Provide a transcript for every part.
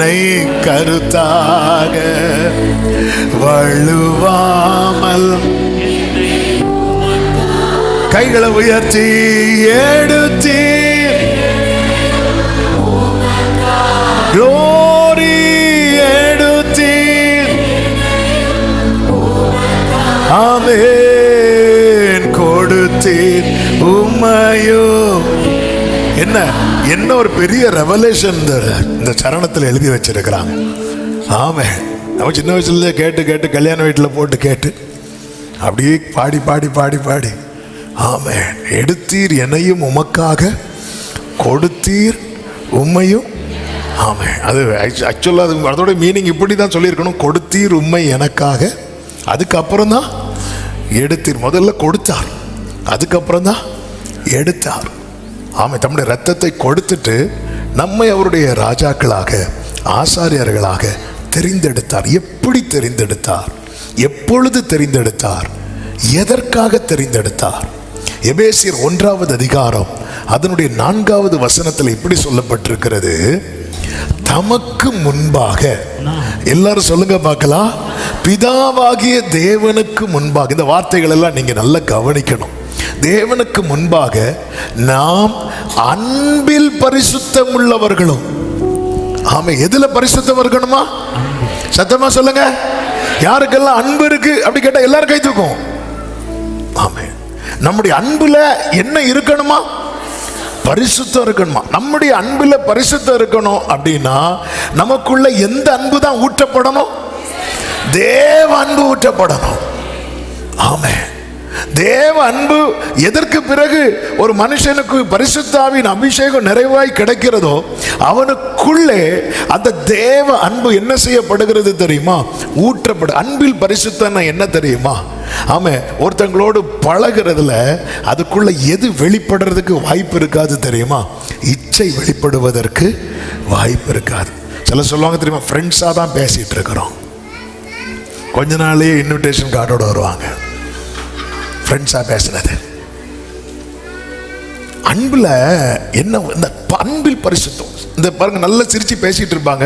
என்னை கருத்தாக வழுவாமல் கைகளை உயர்த்தி எடுத்தீர். glory எடுத்தீர். ஆமென். கொடுத்தீர் உம்மையோ. என்ன ஒரு பெரிய ரெவலேஷன் இந்த சரணத்தில் எழுதி வச்சிருக்கிறாங்க. ஆமென். நம்ம சின்ன வயசுல கேட்டு கேட்டு கல்யாண வீட்டில் போட்டு கேட்டு அப்படியே பாடி பாடி பாடி பாடி ஆமென். எடுத்தீர் என்னையும் உமக்காக, கொடுத்தீர் உம்மையும். ஆமென். அது ஆக்சுவலாக அதோட மீனிங் இப்படி தான் சொல்லியிருக்கணும். கொடுத்தீர் உம்மை எனக்காக, அதுக்கப்புறம் தான் எடுத்தீர். முதல்ல கொடுத்தார், அதுக்கப்புறம் தான் எடுத்தார். ஆமாம். தம்முடைய ரத்தத்தை கொடுத்துட்டு நம்மை அவருடைய ராஜாக்களாக, ஆசாரியர்களாக தெரிந்தெடுத்தார். எப்படி தெரிந்தெடுத்தார்? எப்பொழுது தெரிந்தெடுத்தார்? எதற்காக தெரிந்தெடுத்தார்? எபேசியர் 1வது அதிகாரம் அதனுடைய 4வது வசனத்தில் இப்படி சொல்லப்பட்டிருக்கிறது. தமக்கு முன்பாக, எல்லாரும் சொல்லுங்க பார்க்கலாம், பிதாவாகிய தேவனுக்கு முன்பாக. இந்த வார்த்தைகள் எல்லாம் நீங்க நல்லா கவனிக்கணும். தேவனுக்கு முன்பாக நாம் அன்பில் பரிசுத்தம் உள்ளவர்களும். ஆமா. எதுல பரிசுத்தம் இருக்கணுமா? சத்தமா சொல்லுங்க. யாருக்கெல்லாம் அன்பு இருக்கு அப்படி கேட்டா எல்லாரும் கை தூக்கும். ஆமா. நம்முடைய அன்புல என்ன இருக்கணுமா? பரிசுத்தம் இருக்கணுமா? நம்முடைய அன்புல பரிசுத்தம் இருக்கணும் அப்படின்னா நமக்குள்ள எந்த அன்பு தான் ஊற்றப்படணும்? தேவ அன்பு ஊற்றப்படணும். ஆமே. தேவ அன்பு எதற்கு பிறகு ஒரு மனுஷனுக்கு பரிசுத்தாவின் அபிஷேகம் நிறைவாய் கிடைக்கிறதோ அவனுக்குள்ளே அந்த தேவ அன்பு என்ன செய்யப்படுகிறது தெரியுமா? ஊற்றப்படு. அன்பில் பரிசுத்தம் என்ன தெரியுமா? ஆமா. ஒருத்தங்களோடு பழகிறதுல அதுக்குள்ள எது வெளிப்படுறதுக்கு வாய்ப்பு இருக்காது தெரியுமா? இச்சை வெளிப்படுவதற்கு வாய்ப்பு இருக்காது. சில சொல்லுவாங்க தெரியுமா, ஃப்ரெண்ட்ஸாக தான் பேசிட்டு இருக்கிறோம், கொஞ்ச நாளே இன்விடேஷன் கார்டோட வருவாங்க. ஃப்ரெண்ட்ஸாக பேசினது. அன்பில் என்ன? இந்த அன்பில் பரிசுத்தம். இந்த பாருங்க, நல்லா சிரிச்சு பேசிட்டு இருப்பாங்க.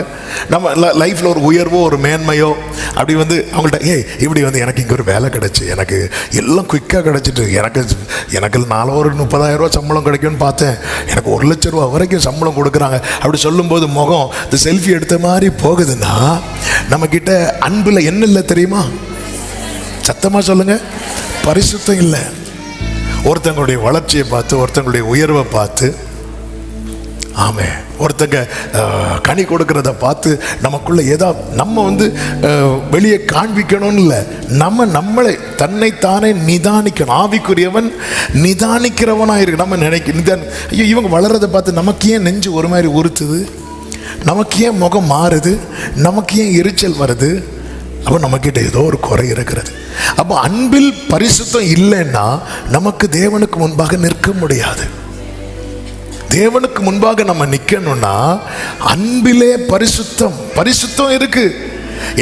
நம்ம லைஃப்ல ஒரு உயர்வோ ஒரு மேன்மையோ அப்படி வந்து அவங்கள்ட்ட, இப்படி வந்து எனக்கு இங்கே ஒரு வேலை கிடைச்சி, எனக்கு எல்லாம் குயிக்காக கிடைச்சிட்டு, எனக்கு நாளோ ஒரு 30,000 ரூபா சம்பளம் கிடைக்கும்னு பார்த்தேன், எனக்கு 1 லட்ச ரூபா வரைக்கும் சம்பளம் கொடுக்குறாங்க அப்படி சொல்லும்போது முகம் இந்த செல்ஃபி எடுத்த மாதிரி போகுதுன்னா நம்ம கிட்ட அன்பில் என்ன இல்லை தெரியுமா? சத்தமாக சொல்லுங்க, பரிசுத்தம் இல்லை. ஒருத்தங்களுடைய வளர்ச்சியை பார்த்து, ஒருத்தங்களுடைய உயர்வை பார்த்து, ஆமே, ஒருத்தங்க கனி கொடுக்கறத பார்த்து நமக்குள்ள ஏதாவது நம்ம வந்து வெளியே காண்பிக்கணும்னு இல்லை, நம்மளை தன்னைத்தானே நிதானிக்கணும். ஆவிக்குரியவன் நிதானிக்கிறவனா இருக்கு. நம்ம ஐயோ இவங்க வளர்றதை பார்த்து நமக்கு ஏன் நெஞ்சு ஒரு மாதிரி உறுத்துது, நமக்கு ஏன் முகம் மாறுது, நமக்கு ஏன் எரிச்சல் வருது? அப்போ நம்மக்கிட்ட ஏதோ ஒரு குறை இருக்கிறது. அப்போ அன்பில் பரிசுத்தம் இல்லைன்னா நமக்கு தேவனுக்கு முன்பாக நிற்க முடியாது. தேவனுக்கு முன்பாக நம்ம நிற்கணும்னா அன்பிலே பரிசுத்தம் இருக்கு.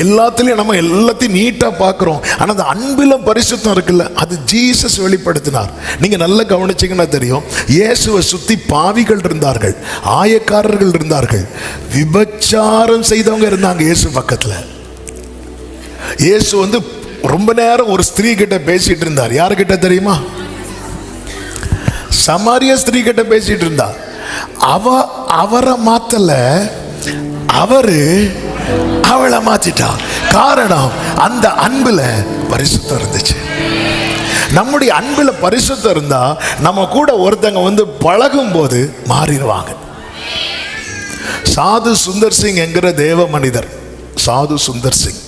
எல்லாத்துலேயும் நம்ம எல்லாத்தையும் நீட்டாக பார்க்குறோம், ஆனால் அந்த அன்பில் பரிசுத்தம் இருக்குல்ல, அது ஜீசஸ் வெளிப்படுத்தினார். நீங்கள் நல்லா கவனிச்சிங்கன்னா தெரியும். இயேசுவை சுற்றி பாவிகள் இருந்தார்கள், ஆயக்காரர்கள் இருந்தார்கள், விபச்சாரம் செய்தவங்க இருந்தாங்க இயேசு பக்கத்தில். இயேசு வந்து ரொம்ப நேரம் ஒரு ஸ்திரீ கிட்ட பேசிட்டு இருந்தார். யாருக்கிட்ட தெரியுமா? சமாரிய ஸ்திரீ கிட்ட பேசிட்டு இருந்தார். அவரை மாத்தல, அவரு அவளை மாத்திட்டா. காரணம், அந்த அன்புல பரிசுத்தம் இருந்துச்சு. நம்முடைய அன்புல பரிசுத்தம் இருந்தா நம்ம கூட ஒருத்தங்க வந்து பழகும் போது மாறிடுவாங்க. சாது சுந்தர் சிங் என்கிற தேவ மனிதர், சாது சுந்தர் சிங்,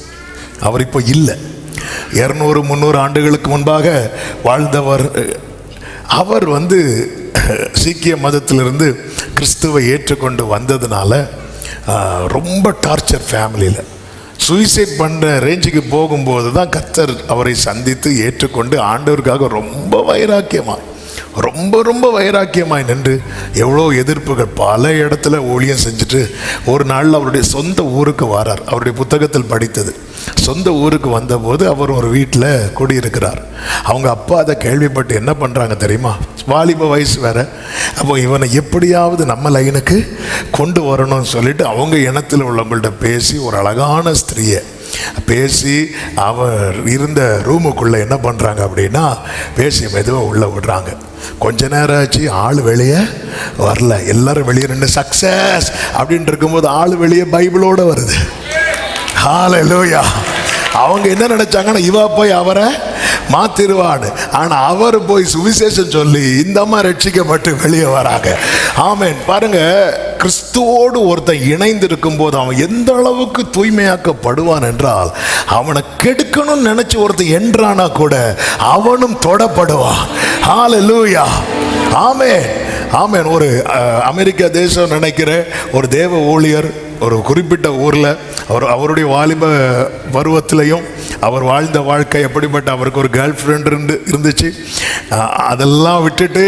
அவர் இப்போ இல்லை, 200-300 ஆண்டுகளுக்கு முன்பாக வாழ்ந்தவர். அவர் வந்து சீக்கிய மதத்திலிருந்து கிறிஸ்துவை ஏற்றுக்கொண்டு வந்ததுனால ரொம்ப டார்ச்சர் ஃபேமிலியில். சூசைட் பண்ணுற ரேஞ்சுக்கு போகும்போது தான் கர்த்தர் அவரை சந்தித்து ஏற்றுக்கொண்டு ஆண்டவருக்காக ரொம்ப வைராக்கியமாக ரொம்ப ரொம்ப வைராக்கியமாய் நின்று எவ்வளோ எதிர்ப்புகள், பல இடத்துல ஊழியம் செஞ்சுட்டு ஒரு நாளில் அவருடைய சொந்த ஊருக்கு வரார். அவருடைய புத்தகத்தில் படித்தது, சொந்த ஊருக்கு வந்தபோது அவர் ஒரு வீட்டில் குடியிருக்கிறார். அவங்க அப்பா அதை கேள்விப்பட்டு என்ன பண்ணுறாங்க தெரியுமா? வாலிப வயசு வேற. அப்போ இவனை எப்படியாவது நம்ம லைனுக்கு கொண்டு வரணும்னு சொல்லிட்டு அவங்க இனத்தில் உள்ளவங்கள்ட்ட பேசி ஒரு அழகான ஸ்திரீயை பேசி அவர் இருந்த ரூமுக்குள்ளே என்ன பண்ணுறாங்க அப்படின்னா பேசி மெதுவாக உள்ளே விடுறாங்க. கொஞ்ச நேரம் ஆச்சு, ஆள் வெளியே வரல. எல்லாரும் வெளியே நின்று சக்சஸ் அப்படின்னு இருக்கும்போது ஆள் வெளியே பைபிளோடு வருது. ஹல்லேலூயா. அவங்க என்ன நினைச்சாங்கன்னா இவா போய் அவரை மாத்திருவான்னு. ஆனால் அவர் போய் சுவிசேஷம் சொல்லி இந்த அம்மா ரட்சிக்கப்பட்டு வெளியே வராங்க. ஆமென். பாருங்க, கிறிஸ்துவோடு ஒருத்தன் இணைந்து இருக்கும் போது அவன் எந்த அளவுக்கு தூய்மையாக்கப்படுவான் என்றால், அவனை கெடுக்கணும்னு நினைச்சு ஒருத்தன் என்றானா கூட அவனும் தொடப்படுவான். ஹல்லேலூயா. ஆமென், ஆமென். ஒரு அமெரிக்கா தேசம் நினைக்கிற ஒரு தேவ ஊழியர் ஒரு குறிப்பிட்ட ஊரில் அவருடைய வாலிப பருவத்திலையும் அவர் வாழ்ந்த வாழ்க்கை எப்படிப்பட்ட, அவருக்கு ஒரு கேர்ள் ஃப்ரெண்ட் இருந்துச்சு. அதெல்லாம் விட்டுட்டு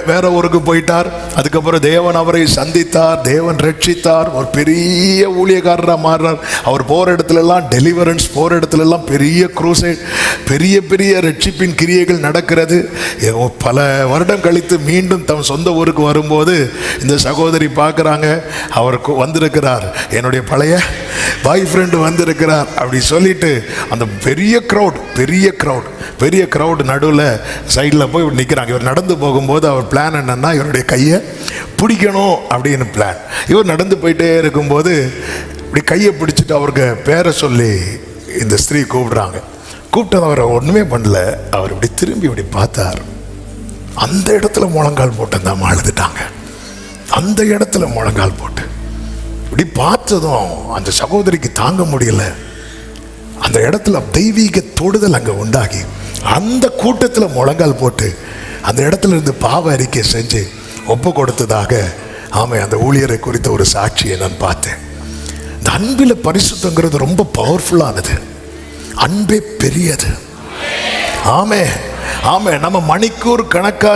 வேற ஊருக்கு போயிட்டார். அதுக்கப்புறம் தேவன் அவரை சந்தித்தார், தேவன் ரட்சித்தார், ஒரு பெரிய ஊழியக்காரராக மாறினார். அவர் போகிற இடத்துலலாம் டெலிவரன்ஸ், போகிற இடத்துலலாம் பெரிய க்ரூசைட், பெரிய பெரிய ரட்சிப்பின் கிரியைகள் நடக்கிறது. பல வருடம் கழித்து மீண்டும் தம் சொந்த ஊருக்கு வரும்போது இந்த சகோதரி பார்க்குறாங்க, அவருக்கு வந்திருக்கிறார், என்னுடைய பழைய பாய் ஃப்ரெண்டு வந்திருக்கிறார் அப்படி சொல்லிட்டு அந்த பெரிய க்ரௌட் நடுவில் சைடில் போய் நிற்கிறாங்க. இவர் நடந்து போகும்போது அவர் பிளான் என்னன்னா, இவருடைய கையை பிடிக்கணும் அப்படின்னு பிளான். இவர் நடந்து போயிட்டே இருக்கும்போது இப்படி கையை பிடிச்சிட்டு அவருக்கு பேரை சொல்லி இந்த ஸ்திரீ கூப்பிடுறாங்க. கூப்பிட்டது அவரை ஒன்றுமே பண்ணல. அவர் இப்படி திரும்பி இப்படி பார்த்தார். அந்த இடத்துல முழங்கால் போட்டு அந்த அம்மா அழுதுட்டாங்க. அந்த இடத்துல முழங்கால் போட்டு இப்படி பார்த்ததும் அந்த சகோதரிக்கு தாங்க முடியல. அந்த இடத்துல தெய்வீக தொடுதல் அங்கே உண்டாகி அந்த கூட்டத்தில் முழங்கால் போட்டு அந்த இடத்துல இருந்து பாவ அறிக்கை செஞ்சு ஒப்பு கொடுத்ததாக அந்த ஊழியரை குறித்த ஒரு சாட்சியை நான் பார்த்தேன். இந்த அன்பில் பரிசுத்தங்கிறது ரொம்ப பவர்ஃபுல்லானது. அன்பே பெரியது. நம்ம மணிக்கூர் கணக்கா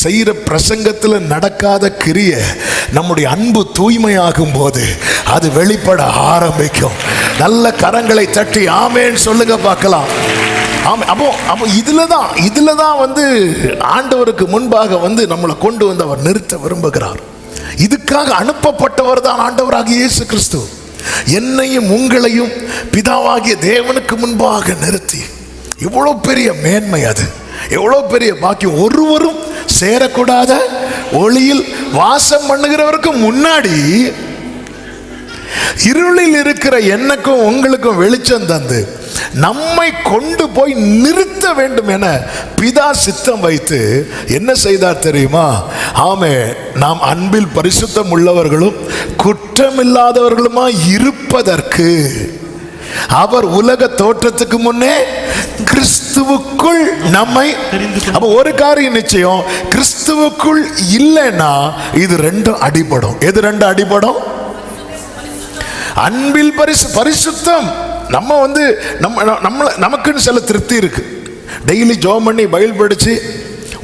செய்கிற பிரசங்கத்தில் நடக்காத கிரிய நம்முடைய அன்பு தூய்மையாகும் போது அது வெளிப்பட ஆரம்பிக்கும். நல்ல கரங்களை தட்டி ஆமேன்னு சொல்லுங்க பார்க்கலாம். அப்போ இதுல தான் வந்து ஆண்டவருக்கு முன்பாக வந்து நம்மளை கொண்டு வந்து அவர் நிறுத்த விரும்புகிறார். இதுக்காக அனுப்பப்பட்டவர் தான் ஆண்டவராகிய இயேசு கிறிஸ்து. என்னையும் உங்களையும் பிதாவாகிய தேவனுக்கு முன்பாக நிறுத்தி, எவ்வளோ பெரிய மேன்மை அது, எவ்வளோ பெரிய பாக்கியம். ஒருவரும் சேரக்கூடாத ஒளியில் வாசம் பண்ணுகிறவருக்கு முன்னாடி இருளில் இருக்கிற எனக்கும் உங்களுக்கும் வெளிச்சம் தந்து நம்மை கொண்டு போய் நிறுத்த வேண்டும் என பிதா சித்தம் வைத்து என்ன செய்தார் தெரியுமா? நாம் அன்பில் பரிசுத்தம் உள்ளவர்களும் குற்றமில்லாதவர்களுமா இருப்பதற்கு அவர் உலக தோற்றத்துக்கு முன்னே கிறிஸ்துவுக்குள் நம்மை. அப்ப ஒரு காரியம் நிச்சயம், கிறிஸ்துவுக்குள் இல்லைன்னா இது ரெண்டும் அடிபடும். எது ரெண்டும் அடிபடும்? அன்பில் பரிசுத்தம். நம்ம வந்து நமக்குன்னு சில திருப்தி இருக்கு. டெய்லி ஜோம் பண்ணி பைபிள் படிச்சு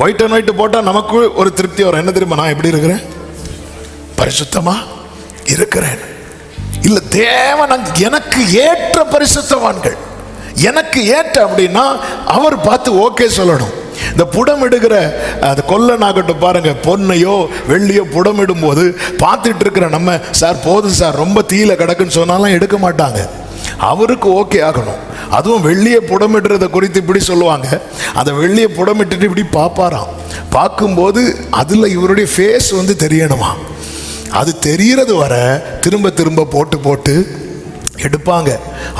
ஒயிட் அண்ட் ஒயிட் போட்டால் நமக்கு ஒரு திருப்தி வரும். என்ன தெரியுமா? நான் எப்படி இருக்கிறேன்? பரிசுத்தமா இருக்கிறேன். இல்ல, தேவன் எனக்கு ஏற்ற பரிசுத்தவான்கள், எனக்கு ஏற்ற அப்படின்னா அவர் பார்த்து ஓகே சொல்லணும். இந்த புடம் எடுக்கிற அந்த கொல்லனாகட்டும் பாருங்க, பொன்னையோ வெள்ளியோ புடமிடும் போது பார்த்துட்டு இருக்கிற நம்ம, சார் போதும் சார் ரொம்ப தீயில கிடக்குன்னு சொன்னாலும் எடுக்க மாட்டாங்க. அவருக்கு ஓகே ஆகணும். அதுவும் வெள்ளியை புடமிடுறத குறித்து இப்படி சொல்லுவாங்க, அந்த வெள்ளியை புடமிட்டு இப்படி பார்ப்பாராம். பார்க்கும்போது அதுல இவருடைய ஃபேஸ் வந்து தெரியணுமா. அது தெரியறது வர திரும்ப திரும்ப போட்டு எடுப்பாங்க.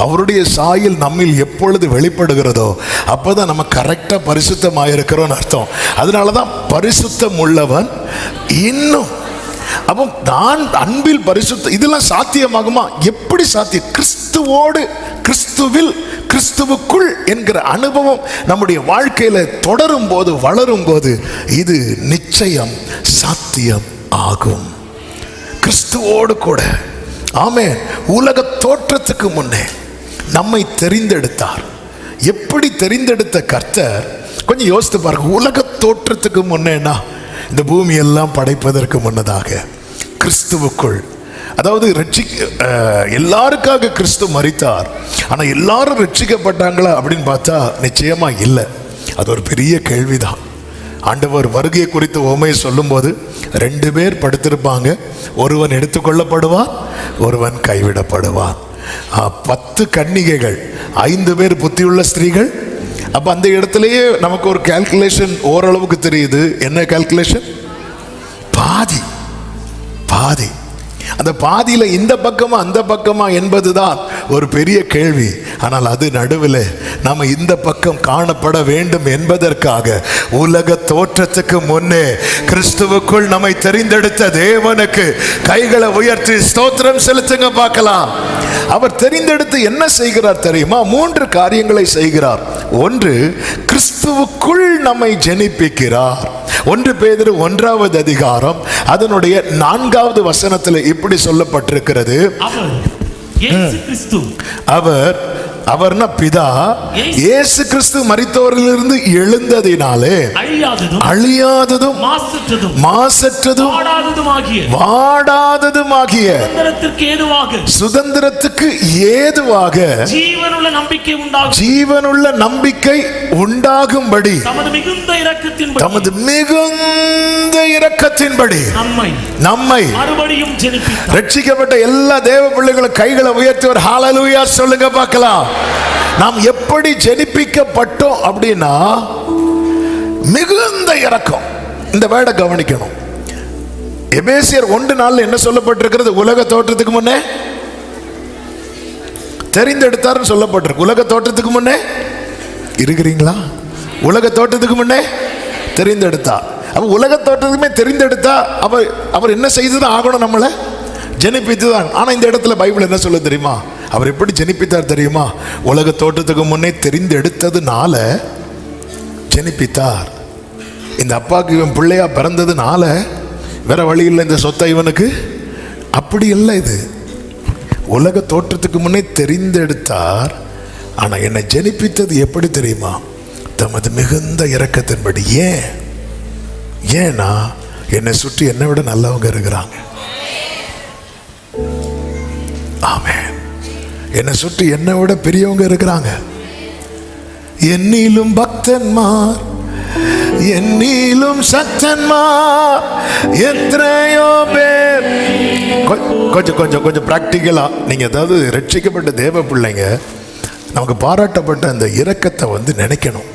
அவருடைய சாயல் நம்மில் எப்பொழுது வெளிப்படுகிறதோ அப்போதான் நம்ம கரெக்டா பரிசுத்தமாக இருக்கிறோம்னு அர்த்தம். அதனாலதான் பரிசுத்தம் உள்ளவன் இன்னும். அப்போ நான் அன்பில் பரிசுத்தம், இதெல்லாம் சாத்தியமாகுமா? எப்படி சாத்தியம்? கிறிஸ்துவோடு, கிறிஸ்துவில், கிறிஸ்துவுக்குள் என்கிற அனுபவம் நம்முடைய வாழ்க்கையில தொடரும் போது, வளரும் போது இது நிச்சயம் சாத்தியம் ஆகும். கிறிஸ்துவோடு கூட. ஆமென். உலக தோற்றத்துக்கு முன்னே நம்மை தெரிந்தெடுத்தார். எப்படி தெரிந்தெடுத்த கர்த்தர் கொஞ்சம் யோசித்து பாருங்க. உலக தோற்றத்துக்கு முன்னேன்னா, இந்த பூமி எல்லாம் படைப்பதற்கு முன்னதாக கிறிஸ்துவுக்குள், அதாவது எல்லாருக்காக கிறிஸ்து மரித்தார். ஆனால் எல்லாரும் ரட்சிக்கப்பட்டாங்களா அப்படின்னு பார்த்தா நிச்சயமா இல்லை. அது ஒரு பெரிய கேள்விதான். ஆண்டவர் வருகை குறித்து உவமையை சொல்லும்போது 2 பேர் படுத்திருப்பாங்க, ஒருவன் எடுத்துக்கொள்ளப்படுவான், ஒருவன் கைவிடப்படுவான். 10 கன்னிகைகள், 5 பேர் புத்தியுள்ள ஸ்திரீகள். அப்போ அந்த இடத்துலயே நமக்கு ஒரு கால்குலேஷன் ஓரளவுக்கு தெரியுது. என்ன கால்குலேஷன்? பாதி பாதி. அந்த பாதியில இந்த பக்கமா அந்த பக்கமா என்பதுதான் ஒரு பெரிய கேள்வி. ஆனால் அது நடுவில் நாம இந்த பக்கம் காணப்பட வேண்டும் என்பதற்காக உலக தோற்றத்துக்கு முன்னே கிறிஸ்துவுக்குள் நம்மை தெரிந்தெடுத்த தேவனுக்கு கைகளை உயர்த்தி ஸ்தோத்திரம் செலுத்துங்க பார்க்கலாம். அவர் தெரிந்தெடுத்து என்ன செய்கிறார் தெரியுமா? 3 காரியங்களை செய்கிறார். ஒன்று, கிறிஸ்துவுக்குள் நம்மை ஜெனிப்பிக்கிறார். 1 பேதுரு 1வது அதிகாரம் அதனுடைய 4வது வசனத்தில் இப்படி சொல்லப்பட்டிருக்கிறது. அவர் அவர்னா பிதா, இயேசு கிறிஸ்து மரித்தோரிலிருந்து எழுந்ததினாலே அழியாததும் மாசற்றதும் வாடாததுமாகிய சுதந்திரத்துக்கு ஏதுவாக ஜீவனுள்ள நம்பிக்கை உண்டாகும்படி தமது மிகுந்த இரக்கத்தின்படி நம்மை ரட்சிக்கப்பட்ட எல்லா தேவ பிள்ளைகளும் கைகளை உயர்த்துவர். ஹல்லேலூயா சொல்லுங்க பார்க்கலாம். நாம் எப்படி ஜெனிப்பிக்கப்பட்டோம் அப்படின்னா, மிகுந்த இரக்கம். இந்த வேர்டை கவனிக்கணும். எபேசியர் 1:4 என்ன சொல்லப்பட்டிருக்கிறது? உலக தோற்றத்துக்கு முன்னே தெரிந்தெடுத்தார்னு சொல்லப்பட்டிருக்கு. உலக தோற்றத்துக்கு முன்னே இருக்கிறீங்களா? உலக தோற்றத்துக்கு முன்னே தெரிந்தெடுத்தார். அப்ப உலக தோற்றத்துக்குமே தெரிந்தெடுத்தா அவர் என்ன செய்துதான் ஆகணும்? நம்மளை ஜெனிப்பித்துதான். ஆனா இந்த இடத்துல பைபிள் என்ன சொல்ல தெரியுமா? அவர் எப்படி ஜெனிப்பித்தார் தெரியுமா? உலக தோற்றத்துக்கு முன்னே தெரிந்தெடுத்ததுனால ஜெனிப்பித்தார். இந்த அப்பாவுக்கு இவன் பிள்ளையா பிறந்ததுனால வேற வழி இல்லை இந்த சொத்தை இவனுக்கு. அப்படி இல்லை. இது உலக தோற்றத்துக்கு முன்னே தெரிந்தெடுத்தார். ஆனா என்னை ஜெனிப்பித்தது எப்படி தெரியுமா? தமது மிகுந்த இரக்கத்தின்படி. ஏன்னா என்னை சுற்றி என்னை விட நல்லவங்க இருக்கிறாங்க. ஆமென். என்னை சுற்றி என்னை விட பெரியவங்க இருக்கிறாங்க. என்னிலும் பக்தன்மார், என்னிலும் சக்தன்மார் எத்தனையோ பேர். கொஞ்சம் பிராக்டிக்கலா நீங்க, அதாவது ரட்சிக்கப்பட்ட தேவ பிள்ளைங்க, நமக்கு பாராட்டப்பட்ட அந்த இரக்கத்தை நினைக்கணும்.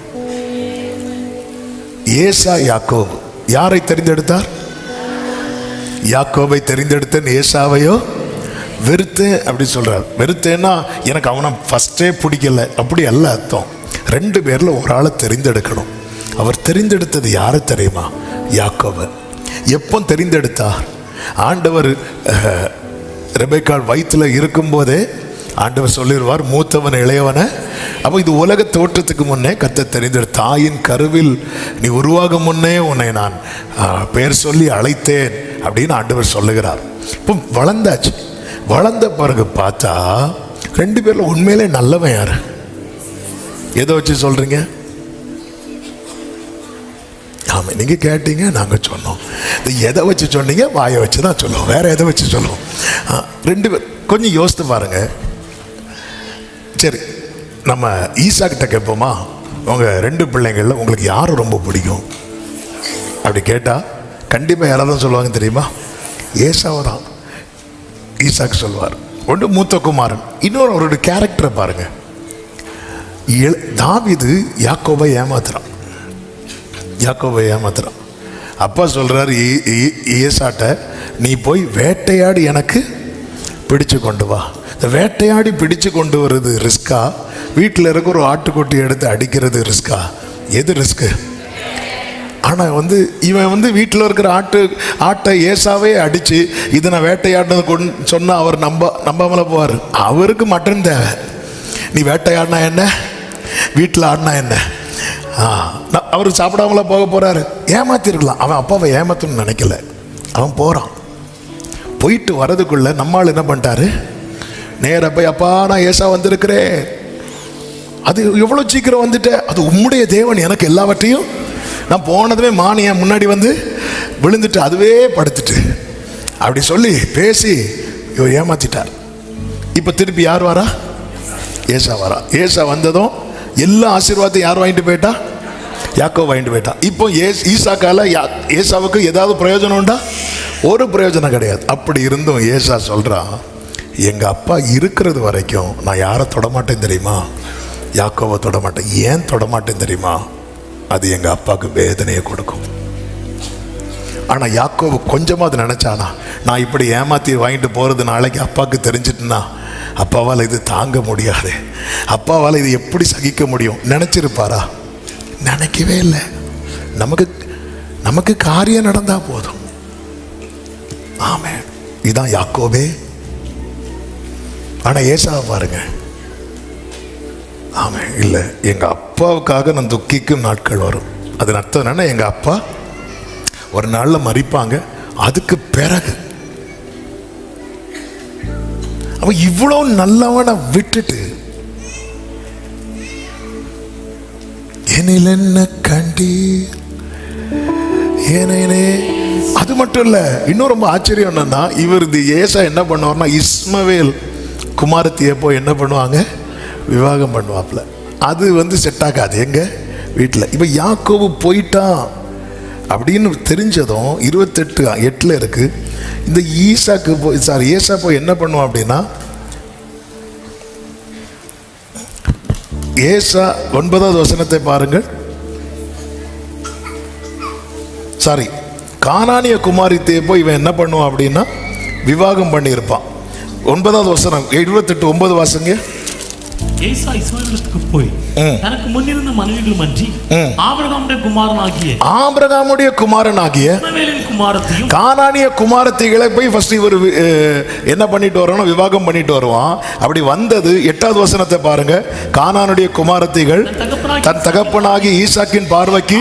ஏசா யாக்கோபு யாரை தெரிந்தெடுத்தார்? யாக்கோபை தெரிந்தெடுத்தேன், ஏசாவையோ வெறுத்தேன் அப்படி சொல்றார். வெறுத்தேன்னா எனக்கு அவனை ஃபர்ஸ்டே பிடிக்கல அப்படி அல்ல அர்த்தம். 2 பேர்ல ஒரு ஆளை தெரிந்தெடுக்கணும். அவர் தெரிந்தெடுத்தது யாரை தெரியுமா? யாக்கோபை. எப்போ தெரிந்தெடுத்தார்? ஆண்டவர் ரெபெக்காள் வயிற்றுல இருக்கும்போதே ஆண்டவர் சொல்லிடுவார், மூத்தவன் இளையவனை. அப்போ இது உலக தோற்றத்துக்கு முன்னே கர்த்தர் தெரிந்தெடுத்த. தாயின் கருவில் நீ உருவாகும் முன்னே உன்னை நான் பெயர் சொல்லி அழைத்தேன் அப்படின்னு ஆண்டவர் சொல்லுகிறார். இப்போ வளர்ந்தாச்சு. வளர்ந்த பிறகு பார்த்தா 2 பேர்ல உண்மையிலே நல்லவன் யாரு? எதை வச்சு சொல்றீங்க? ஆமா, நீங்க கேட்டீங்க, நாங்க சொன்னோம். எதை வச்சு சொன்னீங்க? வாயை வச்சு தான் சொல்லுவோம், வேற எதை வச்சு சொல்லுவோம்? 2 பேர் கொஞ்சம் யோசித்து பாருங்க. சரி, நம்ம ஈசா கிட்ட கேட்போமா? உங்க 2 பிள்ளைங்கள்ல உங்களுக்கு யாரை ரொம்ப பிடிக்கும் அப்படி கேட்டா கண்டிப்பா யாராவது சொல்லுவாங்க தெரியுமா? ஏசாவை தான் ஈசாக்கு சொல்வார். ஒன்று மூத்த குமாரன். இன்னொரு அவருடைய கேரக்டரை பாருங்க. தாவீது யாக்கோபை ஏமாத்துறான். அப்பா சொல்றாரு ஏசாட்ட, நீ போய் வேட்டையாடி எனக்கு பிடிச்சு கொண்டு வா. இந்த வேட்டையாடி பிடிச்சு கொண்டு வர்றது ரிஸ்கா, வீட்டில் இருக்க ஒரு ஆட்டுக்குட்டி எடுத்து அடிக்கிறது ரிஸ்கா? எது ரிஸ்க்கு? ஆனால் இவன் வீட்டில் இருக்கிற ஆட்டை ஏசாவே அடித்து இதை நான் வேட்டையாடினது சொன்னால் அவர் நம்பாமல போவார். அவருக்கு மட்டன் தேவை. நீ வேட்டையாடினா என்ன, வீட்டில் ஆடினா என்ன? அவர் சாப்பிடாமல போக போகிறாரு. ஏமாத்திருக்கலாம். அவன் அப்பாவை ஏமாத்தணும்னு நினைக்கல. அவன் போகிறான். போயிட்டு வரதுக்குள்ள நம்மால் என்ன பண்ணிட்டாரு? நேராக போய், அப்பா நான் ஏசா வந்திருக்கிறேன். அது எவ்வளோ சீக்கிரம் வந்துட்ட, அது உம்முடைய தேவன் எனக்கு எல்லாவற்றையும். நான் போனதுமே மான் என் முன்னாடி வந்து விழுந்துட்டு அதுவே படுத்துட்டு அப்படி சொல்லி பேசி இவர் ஏமாத்திட்டார். இப்போ திருப்பி யார் வரா? ஏசா வரா. ஏசா வந்ததும் எல்லா ஆசீர்வாதத்தையும் யார் வாங்கிட்டு போயிட்டா? யாக்கோபு வாங்கிட்டு போயிட்டான். இப்போ ஈசாக்கால ஏசாவுக்கு ஏதாவது பிரயோஜனம் உண்டா? ஒரு பிரயோஜனம் கிடையாது. அப்படி இருந்தும் ஏசா சொல்றான், எங்க அப்பா இருக்கிறது வரைக்கும் நான் யாரை தொடமாட்டேன் தெரியுமா? யாக்கோவை தொடமாட்டேன். ஏன் தொடமாட்டேன் தெரியுமா? அது எங்க அப்பாவுக்கு வேதனையை கொடுக்கும். ஆனா யாக்கோபு கொஞ்சமாவது நினைச்சானா, நான் இப்படி ஏமாத்தி வாங்கிட்டு போறது நாளைக்கு அப்பாவுக்கு தெரிஞ்சிட்டுனா அப்பாவால் இது தாங்க முடியாது, அப்பாவால் இது எப்படி சகிக்க முடியும் நினைச்சிருப்பாரா? நினைக்கவே இல்லை. நமக்கு காரியம் நடந்தா போதும். ஆமென். இதுதான் யாக்கோபே. ஆனா ஏசாவை பாருங்க, ஆமென், இல்லை எங்க அப்பாவுக்காக நான் துக்கிக்கும் நாட்கள் வரும். அதன் அர்த்தம் என்னன்னா, எங்க அப்பா ஒரு நாள்ல மரிப்பாங்க. அதுக்கு பிறகு அவன் இவ்வளவு நல்லவனை விட்டுட்டு என்னில் என்ன கண்டி ஏனே. அது மட்டும் இல்ல, இன்னும் ரொம்ப ஆச்சரியம் என்னன்னா, இவர் இது ஏசா என்ன பண்ணுவார்னா, இஸ்மவேல் குமாரத்தியை போய் என்ன பண்ணுவாங்க, விவாகம் பண்ணுவாப்ல. அது வந்து செட் ஆகாது எங்க வீட்டில். இப்போ யாக்கோபு போயிட்டான் அப்படின்னு தெரிஞ்சதும் 28:8 இருக்கு. இந்த ஏசா போய் என்ன பண்ணுவான் அப்படின்னா, ஏசா 9வது வசனத்தை பாருங்கள். கானானிய குமாரித்தையை போய் இவன் என்ன பண்ணுவான் அப்படின்னா விவாகம் பண்ணியிருப்பான். 9வது வசனம் 28:9 வாசங்க. ஏசா இஸ்மவேலுக்கு போய் தனக்கு முன்னிருந்த மனைவிகளும் அன்றி ஆபிரகாமுடைய குமாரனாகிய இஸ்மவேலின் குமாரத்தையும் கானானிய குமாரத்திகளை போய் ஃபர்ஸ்ட் இவர் என்ன பண்ணிட்டு வரணும், விவாகம் பண்ணிட்டு வருவான். அப்படி வந்தது 8வது வசனத்தை பாருங்க. கானானுடைய குமாரத்திகள் தன் தகப்பனாகி ஈசாக்கின் பார்வைக்கு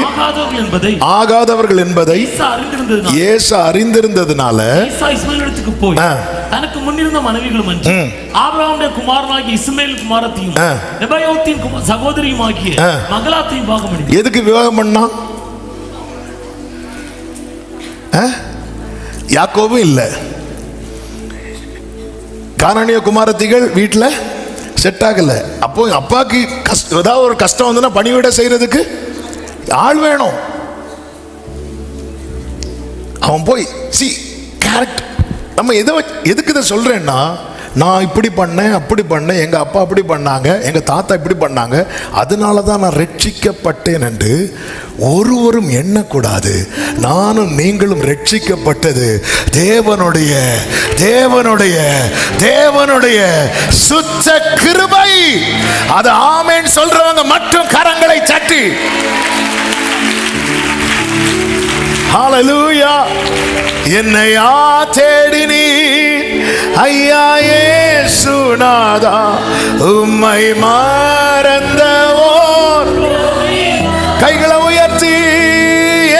ஆகாதவர்கள் என்பதை ஏசா அறிந்திருந்ததுனால இஸ்மவேலுக்கு போய் தனக்கு முன்னிருந்த மனைவிகளும் அன்றி ஆபிரகாமுடைய குமாரனாகிய இஸ்மவேல் குமாரத்தையும் நெபாயோத்தின் சகோதரியுமாகிய மகலாத்தையும் விவாகம் பண்ணி. எதுக்கு விவாகம் பண்ணா? யாக்கோபு இல்ல, கானானிய குமாரத்திகள் வீட்டில் செட் ஆகல. அப்போ அப்பாக்கு ஏதாவது ஒரு கஷ்டம் வந்துன்னா பணிவிட செய்யறதுக்கு ஆள் வேணும். அவன் போய் கரெக்ட். நம்ம எதுக்கு இதை சொல்றேன்னா, நான் இப்படி பண்ணேன் அப்படி பண்ணேன், எங்க அப்பா அப்படி பண்ணாங்க, எங்க தாத்தா இப்படி பண்ணாங்க, அதனால தான் நான் ரட்சிக்கப்பட்டேன் என்று ஒருவரும் எண்ணக்கூடாது. நானும் நீங்களும் ரட்சிக்கப்பட்டது தேவனுடைய தேவனுடைய தேவனுடைய சுத்த கிருபை. அது ஆமென் சொல்றவங்க மட்டும் கரங்களை தட்டி ஹல்லேலூயா. என்னையா தேடினீ ஐயா இயேசுநாதா, உம்மை மறந்தவோர் கைகளை உயர்த்தி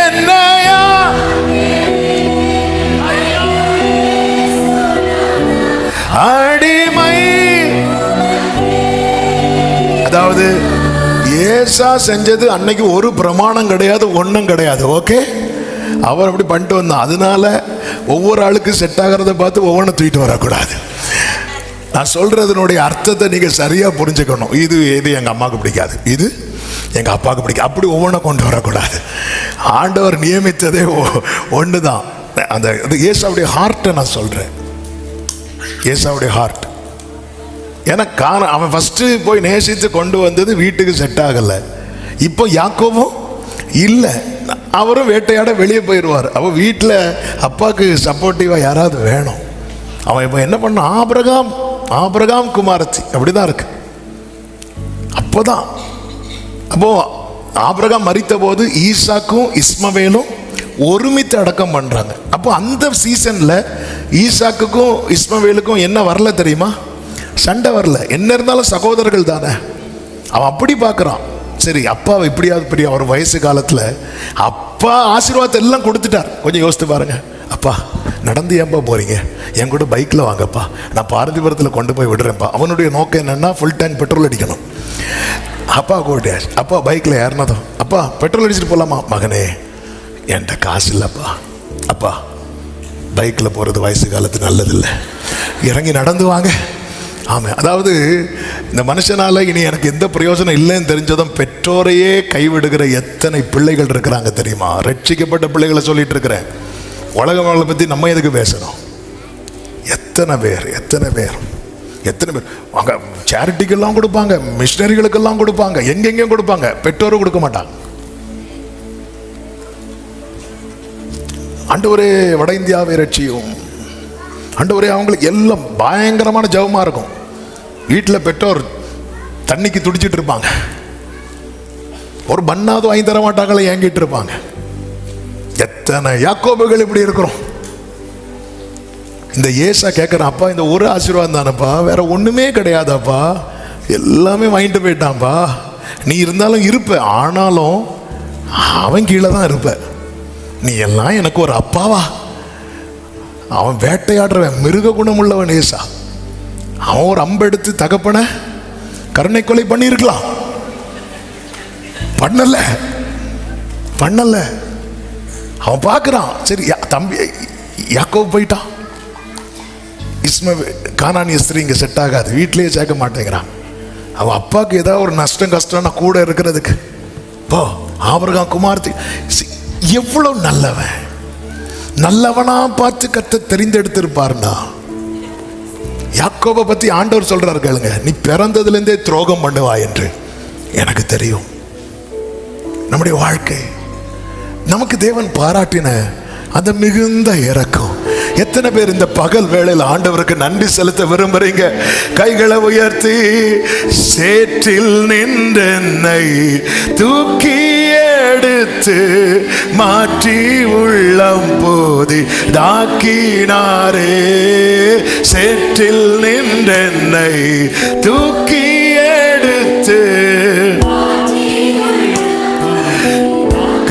என்னையா அடிமை. அதாவது ஏசா செஞ்சது அன்னைக்கு ஒரு பிரமாணம் கிடையாது, ஒன்றும் கிடையாது. ஓகே, அவர் அப்படி பண்ணிட்டு வந்தான். அதனால ஒவ்வொரு ஆளுக்கு செட் ஆகிறத பார்த்து ஒவ்வொன்றும் தூக்கிட்டு வரக்கூடாது. நான் சொல்றதுனுடைய அர்த்தத்தை நீங்க சரியா புரிஞ்சுக்கணும். இது எங்க அம்மாவுக்கு பிடிக்காது, இது எங்க அப்பாவுக்கு பிடிக்கும், அப்படி ஒவ்வொன்றும் கொண்டு வரக்கூடாது. ஆண்டவர் நியமித்ததே ஒண்ணுதான். அந்த ஏசாவுடைய ஹார்ட்டை நான் சொல்றேன், ஏசாவுடைய ஹார்ட். ஏன்னா அவன் ஃபர்ஸ்ட் போய் நேசித்து கொண்டு வந்தது வீட்டுக்கு செட் ஆகல. இப்போ யாக்கோவும் இல்லை, அவரும் வேட்டையாட வெளியே போயிடுவார். அவன் வீட்டில் அப்பாவுக்கு சப்போர்ட்டிவாக யாராவது வேணும். அவன் இப்போ என்ன பண்ண, ஆபிரகாம் குமாரத்தி அப்படிதான் இருக்கு. அப்போதான் ஆபிரகாம் மரித்த போது ஈசாக்கும் இஸ்மவேலும் ஒருமித்து அடக்கம் பண்றாங்க. அப்போ அந்த சீசன்ல ஈசாக்குக்கும் இஸ்மவேலுக்கும் என்ன வரல தெரியுமா? சண்டை வரல. என்ன இருந்தாலும் சகோதரர்கள் தானே. அவன் அப்படி பார்க்குறான். சரி, அப்பாவை இப்படியாவது பெரிய ஒரு வயசு காலத்தில் அப்பா ஆசீர்வாதத்தை எல்லாம் கொடுத்துட்டார். கொஞ்சம் யோசித்து பாருங்க. அப்பா நடந்து ஏன்பா போறீங்க, என் கூட பைக்கில் வாங்கப்பா, நான் பாரதிபுரத்தில் கொண்டு போய் விடுறேன்ப்பா. அவனுடைய நோக்கம் என்னன்னா ஃபுல் டேங்க் பெட்ரோல் அடிக்கணும். அப்பா கூட்டியாச்சு. அப்பா பைக்கில் ஏறினதும், அப்பா பெட்ரோல் அடிச்சுட்டு போகலாமா? மகனே என்கிட்ட காசு இல்லைப்பா. அப்பா பைக்கில் போகிறது வயசு காலத்து நல்லதில்லை, இறங்கி நடந்து வாங்க. ஆமாம். அதாவது இந்த மனுஷனால் இனி எனக்கு எந்த பிரயோஜனம் இல்லைன்னு தெரிஞ்சதும் பெற்றோரையே கைவிடுகிற எத்தனை பிள்ளைகள் இருக்கிறாங்க தெரியுமா? ரட்சிக்கப்பட்ட பிள்ளைகளை சொல்லிட்டு இருக்கிறேன். உலக மக்களை பற்றி நம்ம எதுக்கு பேசணும்? எத்தனை பேர் எத்தனை பேர் எத்தனை பேர் அங்கே சேரிட்டிக்கெல்லாம் கொடுப்பாங்க, மிஷினரிகளுக்கெல்லாம் கொடுப்பாங்க, எங்கெங்கேயும் கொடுப்பாங்க, பெற்றோரும் கொடுக்க மாட்டாங்க. ஆண்டவரே வட இந்தியாவை ரட்சியும், ஆண்டவரே. அவங்களுக்கு எல்லாம் பயங்கரமான ஜெபமா இருக்கும். வீட்டில் பெற்றோர் தண்ணிக்கு துடிச்சிட்டு இருப்பாங்க, ஒரு பண்ணாவது வாங்கி தர மாட்டாங்களே ஏங்கிட்டு இருப்பாங்க. எத்தனை யாக்கோபுகள் இப்படி இருக்கிறோம். இந்த ஏசா கேட்குறான், அப்பா இந்த ஒரு ஆசீர்வாதம் தானப்பா, வேற ஒன்றுமே கிடையாதாப்பா, எல்லாமே வாங்கிட்டு போயிட்டான்ப்பா. நீ இருந்தாலும் இருப்ப, ஆனாலும் அவன் கீழே தான் இருப்ப. நீ எல்லாம் எனக்கு ஒரு அப்பாவா? அவன் வேட்டையாடுறவன், மிருக குணம் உள்ளவன் ஏசா. அவன் ஒரு அம்பெடுத்து தகப்பன கருணை கொலை பண்ணியிருக்கலாம், பண்ணல பண்ணல. அவன் பார்க்குறான், சரி தம்பி யாக்கோபு போயிட்டான், கானானிய ஸ்திரீ இங்கே செட் ஆகாது, வீட்டிலேயே சேர்க்க மாட்டேங்கிறான். அவன் அப்பாவுக்கு ஏதாவது ஒரு நஷ்டம் கஷ்டம்னா கூட இருக்கிறதுக்கு போ. ஆபிரகாம் குமார்த்தி எவ்வளவு நல்லவன், நல்லவனா பார்த்து கத்த தெரிந்தெடுத்திருப்பாருண்டா. யாக்கோபை பத்தி ஆண்டவர் சொல்றாரு கேளுங்க, நீ பிறந்ததுலேருந்தே துரோகம் பண்ணுவா என்று எனக்கு தெரியும். நம்முடைய வாழ்க்கை நமக்கு தேவன் பாராட்டின அந்த மிகுந்த இரக்கம். எத்தனை பேர் இந்த பகல் வேளையில் ஆண்டவருக்கு நன்றி செலுத்த விரும்புறீங்க? கைகளை உயர்த்தி, சேற்றில் நின்றென்னை தூக்கி எடுத்து மாற்றி உள்ளம் போதி தாக்கினாரே. சேற்றில் நின்றென்னை தூக்கி எடுத்து,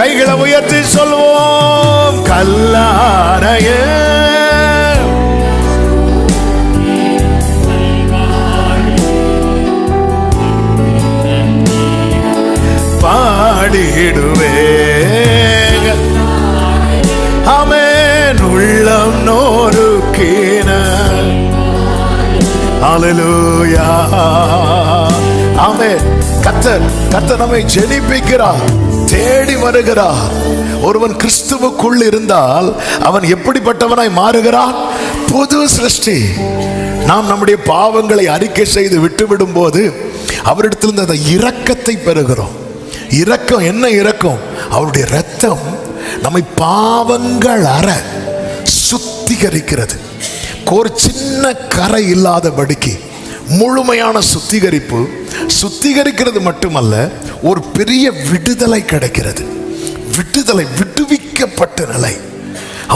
கைகளை உயர்த்தி சொல்வோம், கல்லாரைய பாடிடுவே. ஆமென். உள்ளம் நோருக்கின, ஹல்லேலூயா. ஆமென். கர்த்தர் நம்மை ஜெனிப்பிக்கிறார், தேடி வருகிறார். ஒருவன் கிறிஸ்துவுக்குள் இருந்தால் அவன் எப்படிப்பட்டவனாய் மாறுகிறான்? புது சிருஷ்டி. நாம் நம்முடைய பாவங்களை அறிக்கை செய்து விட்டுவிடும் போது அவரிடத்திலிருந்து அந்த இரக்கத்தை பெறுகிறோம். இரக்கம் என்ன இரக்கம்? அவருடைய இரத்தம் நம்மை பாவங்கள் அற சுத்திகரிக்கிறது. ஒரு சின்ன கரை இல்லாதபடிக்கு முழுமையான சுத்திகரிப்பு. சுத்திகரிக்கிறது மட்டுமல்ல, ஒரு பெரிய விடுதலை கிடைக்கிறது. விடுதலை, விடுவிக்கப்பட்ட நிலை.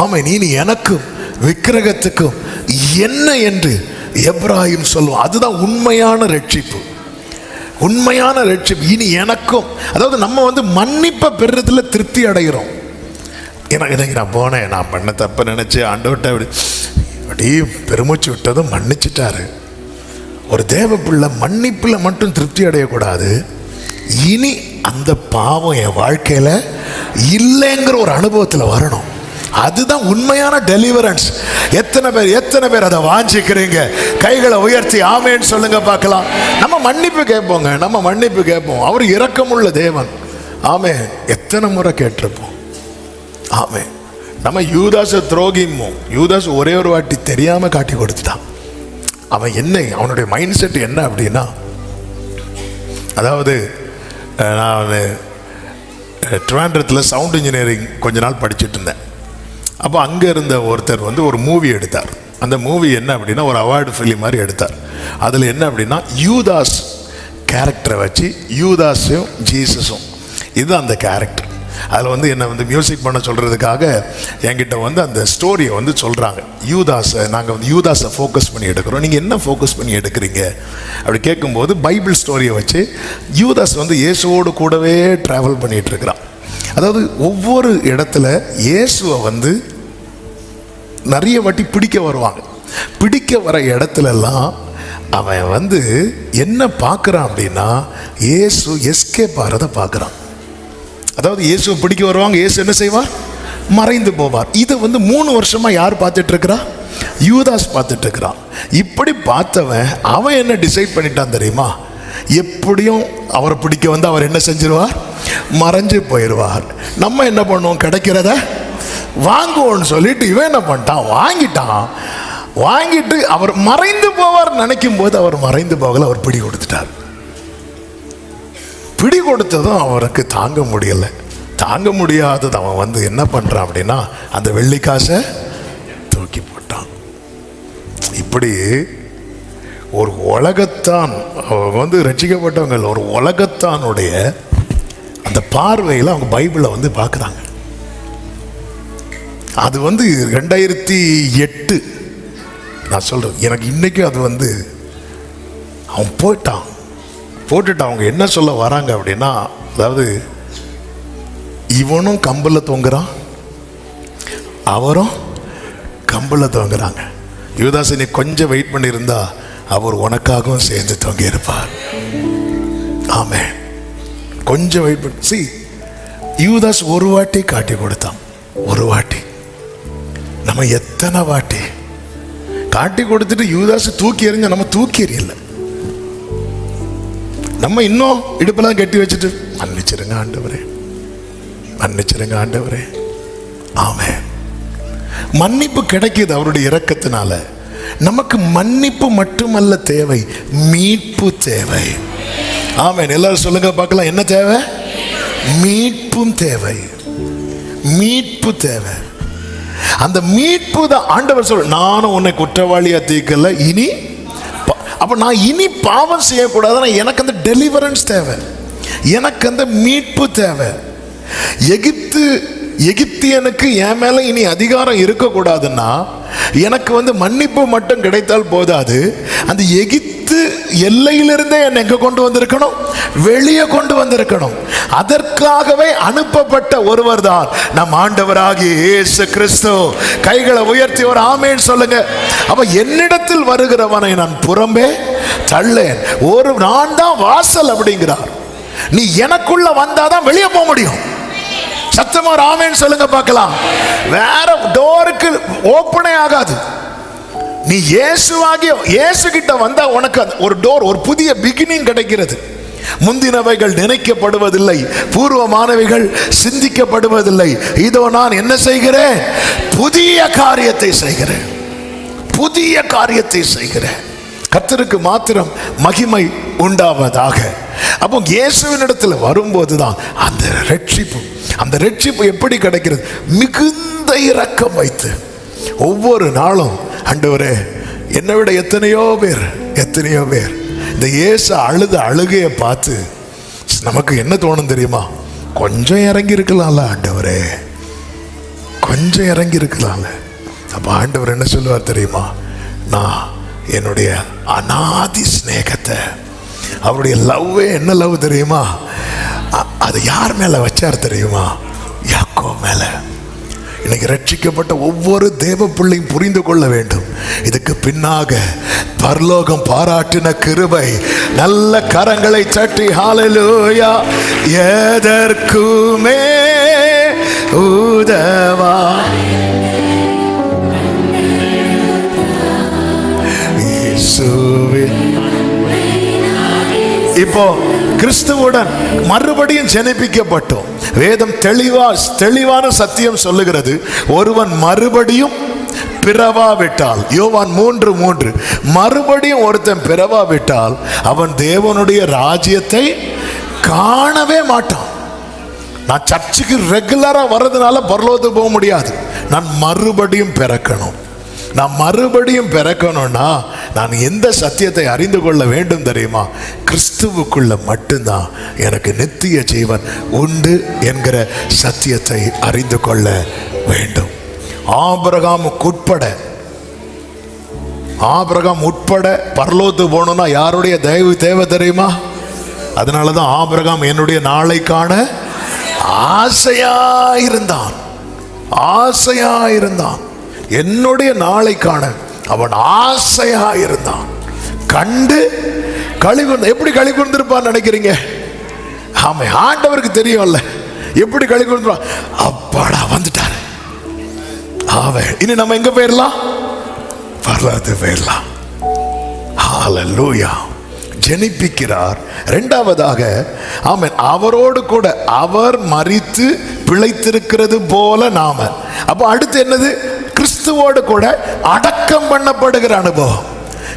ஆமென். இனி எனக்கும் விக்கிரகத்துக்கும் என்ன என்று எப்ராஹிம் சொல்லுவோம். அதுதான் உண்மையான ரட்சிப்பு. உண்மையான ரட்சிப்பு. இனி எனக்கும், அதாவது நம்ம மன்னிப்பை பெறுறதுல திருப்தி அடைகிறோம். எனக்கு நான் போனேன், நான் பண்ண தப்ப நினைச்சு ஆண்டவர்கிட்ட அப்படி பெருமூச்சு விட்டதும் மன்னிச்சிட்டாரு. ஒரு தேவ பிள்ளை மன்னிப்புல மட்டும் திருப்தி அடையக்கூடாது. இனி அந்த பாவம் என் வாழ்க்கையில இல்லைங்கிற ஒரு அனுபவத்தில் வரணும். அதுதான் உண்மையான டெலிவரன்ஸ். எத்தனை பேர் அதை வாஞ்சிக்கிறீங்க? கைகளை உயர்த்தி ஆமேன்னு சொல்லுங்க பார்க்கலாம். நம்ம மன்னிப்பு கேட்போங்க, நம்ம மன்னிப்பு கேட்போம். அவர் இரக்கமுள்ள தேவன். ஆமே. எத்தனை முறை கேட்டிருப்போம். ஆமே. நம்ம யூதாச துரோகிமோ, யூதாஸ் ஒரே ஒரு வாட்டி தெரியாம காட்டி கொடுத்துட்டான். அவன் என்ன, அவனுடைய மைண்ட் செட் என்ன அப்படின்னா, அதாவது நான் ட்ரிவாண்ட்ரத்தில் சவுண்ட் இன்ஜினியரிங் கொஞ்ச நாள் படிச்சுட்டு இருந்தேன். அப்போ அங்கே இருந்த ஒருத்தர் ஒரு மூவி எடுத்தார். அந்த மூவி என்ன அப்படின்னா ஒரு அவார்டு ஃபிலிம் மாதிரி எடுத்தார். அதில் என்ன அப்படின்னா யூதாஸ் கேரக்டரை வச்சு, யூதாஸும் ஜீசஸும் இது அந்த கேரக்டர். அதில் என்னை மியூசிக் பண்ண சொல்கிறதுக்காக என்கிட்ட அந்த ஸ்டோரியை சொல்கிறாங்க. யூதாஸை நாங்கள் யூதாஸை ஃபோக்கஸ் பண்ணி எடுக்கிறோம், நீங்கள் என்ன ஃபோக்கஸ் பண்ணி எடுக்கிறீங்க அப்படி கேட்கும்போது பைபிள் ஸ்டோரியை வச்சு யூதாஸ் இயேசுவோடு கூடவே ட்ராவல் பண்ணிகிட்டு இருக்கிறான். அதாவது ஒவ்வொரு இடத்துல இயேசுவை நிறைய வாட்டி பிடிக்க வருவாங்க. பிடிக்க வர இடத்துலலாம் அவன் என்ன பார்க்குறான் அப்படின்னா, இயேசு எஸ்கேப் ஆகிறத பார்க்குறான். அதாவது இயேசுவை பிடிக்க வருவாங்க, இயேசு என்ன செய்வார்? மறைந்து போவார். இதை 3 வருஷமா யார் பார்த்துட்டு இருக்கிறா? யூதாஸ் பார்த்துட்டு இருக்கிறான். இப்படி பார்த்தவன் அவன் என்ன டிசைட் பண்ணிட்டான் தெரியுமா? எப்படியும் அவரை பிடிக்க அவர் என்ன செஞ்சிருவார்? மறைஞ்சு போயிடுவார். நம்ம என்ன பண்ணுவோம்? கிடைக்கிறத வாங்குவோன்னு சொல்லிட்டு இவன் என்ன பண்ணிட்டான்? வாங்கிட்டு அவர் மறைந்து போவார் நினைக்கும் போது அவர் மறைந்து போகல, அவர் பிடி கொடுத்துட்டார். பிடி கொடுத்ததும் அவருக்கு தாங்க முடியல. தாங்க முடியாதது அவன் என்ன பண்றான் அப்படின்னா, அந்த வெள்ளிக்காசை தூக்கி போட்டான். இப்படி ஒரு உலகத்தான் ரட்சிக்கப்பட்டவங்க ஒரு உலகத்தானுடைய அந்த பார்வையில் அவங்க பைபிளை பார்க்குறாங்க. அது 2008 நான் சொல்றது. எனக்கு இன்னைக்கு அது அவன் போட்டுட்டு அவங்க என்ன சொல்ல வராங்க அப்படின்னா, அதாவது இவனும் கம்பில் தொங்குறான், அவரும் கம்பில் தொங்குறாங்க. யூதாஸ், நீ கொஞ்சம் வெயிட் பண்ணியிருந்தா அவர் உனக்காகவும் சேர்ந்து தொங்கி இருப்பார். ஆமென். கொஞ்சம் வெயிட் பண்ணி யூதாஸ் ஒரு வாட்டி காட்டி கொடுத்தான். ஒரு வாட்டி. நம்ம எத்தனை வாட்டி காட்டி கொடுத்துட்டு யூதாஸ் தூக்கி எறிஞ்ச நம்ம தூக்கி எறியல. நம்ம இன்னும் இடுப்பெல்லாம் கட்டி வச்சுட்டு மன்னிச்சிருங்க ஆண்டவரே, மன்னிச்சிருங்க ஆண்டவரே. ஆமென். மன்னிப்பு கிடைக்குது அவருடைய இரக்கத்தினால. நமக்கு மன்னிப்பு மட்டுமல்ல தேவை, மீட்பு தேவை. ஆமென். எல்லாரும் சொல்லுங்க பார்க்கலாம், என்ன தேவை? மீட்பும் தேவை. மீட்பு தேவை. அந்த மீட்பு தான் ஆண்டவர் சொல்ற, நானும் உன்னை குற்றவாளியா தீர்க்கல, இனி அப்ப நான் இனி பாவம் செய்யக்கூடாதுன்னா எனக்கு அந்த டெலிவரன்ஸ் தேவை, எனக்கு அந்த மீட்பு தேவை. எகிப்தியனுக்கு என் மேல இனி அதிகாரம் இருக்கக்கூடாதுன்னா எனக்கு மன்னிப்பு மட்டும் கிடைத்தால் போதாது, அந்த எகிப்து எல்லையிலிருந்தே என்னை எங்க கொண்டு வந்திருக்கணும்? வெளியே கொண்டு வந்திருக்கணும். அதற்காகவே அனுப்பப்பட்ட ஒருவர் தான் நம் ஆண்டவராகிய இயேசு கிறிஸ்து. கைகளை உயர்த்தி ஒரு ஆமென் சொல்லுங்க. அப்ப என்னிடத்தில் வருகிறவனை நான் புறம்பே தள்ளேன். நான் தான் வாசல் அப்படிங்கிறார். நீ எனக்குள்ள வந்தாதான் வெளியே போக முடியும். சத்தமா ஒரு ஆமென் சொல்லுங்க பார்க்கலாம். வேற டோருக்கு ஓப்பனே ஆகாது. நீ இயேசு கிட்ட வந்தா உனக்கு ஒரு டோர், ஒரு புதிய பிகினிங் கிடைக்கிறது. முந்தினவைகள் நினைக்கப்படுவதில்லை, பூர்வமானவைகள் சிந்திக்கப்படுவதில்லை. இதோ நான் என்ன செய்கிறேன்? புதிய காரியத்தை செய்கிறேன், புதிய காரியத்தை செய்கிறேன். கர்த்தருக்கு மாத்திரம் மகிமை உண்டாவதாக. அப்போ இயேசுவின் இடத்துல வரும்போதுதான் அந்த ரட்சிப்பு எப்படி கிடைக்கிறது? மிகுந்த இரக்கம் வைத்து ஒவ்வொரு நாளும், ஆண்டவரே என்னை விட எத்தனையோ பேர் இந்த இயேசு அழுகையை பார்த்து நமக்கு என்ன தோணும் தெரியுமா? கொஞ்சம் இறங்கி இருக்கலாம்ல ஆண்டவரே, கொஞ்சம் இறங்கி இருக்கலாம்ல. அப்ப ஆண்டவர் என்ன சொல்லுவார் தெரியுமா? நான் என்னுடைய அநாதி ஸ்நேகத்தை, அவருடைய லவ்வே என்ன லவ் தெரியுமா? அது யார் மேல வச்சார் தெரியுமா? யாக்கோபு மேல. இன்னைக்கு ரட்சிக்கப்பட்ட ஒவ்வொரு தேவ பிள்ளையும் புரிந்து கொள்ள வேண்டும், இதுக்கு பின்னாக பரலோகம் பாராட்டின கிருபை. நல்ல கரங்களை தட்டி ஹல்லேலூயா. எதற்குமே உதவா இயேசுவின். இப்போ கிறிஸ்துவுடன் மறுபடியும் ஜெனிப்பிக்கப்பட்டோம். வேதம் தெளிவான சத்தியம் சொல்லுகிறது, ஒருவன் மறுபடியும் பிறவாவிட்டால், யோவான் 3:3, மறுபடியும் ஒருத்தன் பிறவாவிட்டால் அவன் தேவனுடைய ராஜ்யத்தை காணவே மாட்டான். நான் சர்ச்சுக்கு ரெகுலரா வர்றதுனால பரலோகத்துக்கு போக முடியாது. நான் மறுபடியும் பிறக்கணும். நான் மறுபடியும் பிறக்கணும்னா நான் எந்த சத்தியத்தை அறிந்து கொள்ள வேண்டும் தெரியுமா? கிறிஸ்துவுக்குள்ள மட்டும்தான் எனக்கு நித்திய ஜீவன் உண்டு என்கிற சத்தியத்தை அறிந்து கொள்ள வேண்டும். ஆபிரகாம் உட்பட பரலோகத்துக்கு போகணும்னா யாருடைய தயவு தேவை தெரியுமா? அதனாலதான் ஆபிரகாம் என்னுடைய நாளை காண ஆசையாயிருந்தான். என்னுடைய நாளை காண அவன் ஆசையாயிருந்தான். கண்டு களி கூர்ந்து. எப்படி களி கூர்ந்திருப்பான்னு நினைக்கிறீங்க? ஆமா, ஆண்டவருக்கு தெரியும்ல எப்படி களி கூர்ந்துருப்பான். அப்பாடா வந்துட்டாரு. இனி நம்ம எங்க போயிடலாம்? பரலோகத்துக்கு போயிடலாம். ஹல்லேலூயா. ஜெனிப்பிக்கிறார். இரண்டாவதாக ஆமென், அவரோடு கூட அவர் மரித்து பிழைத்திருக்கிறது போல நாம. அப்போ அடுத்து என்னது? கிறிஸ்துவோடு கூட அடக்கம் பண்ணப்படுகிற அனுபவம்.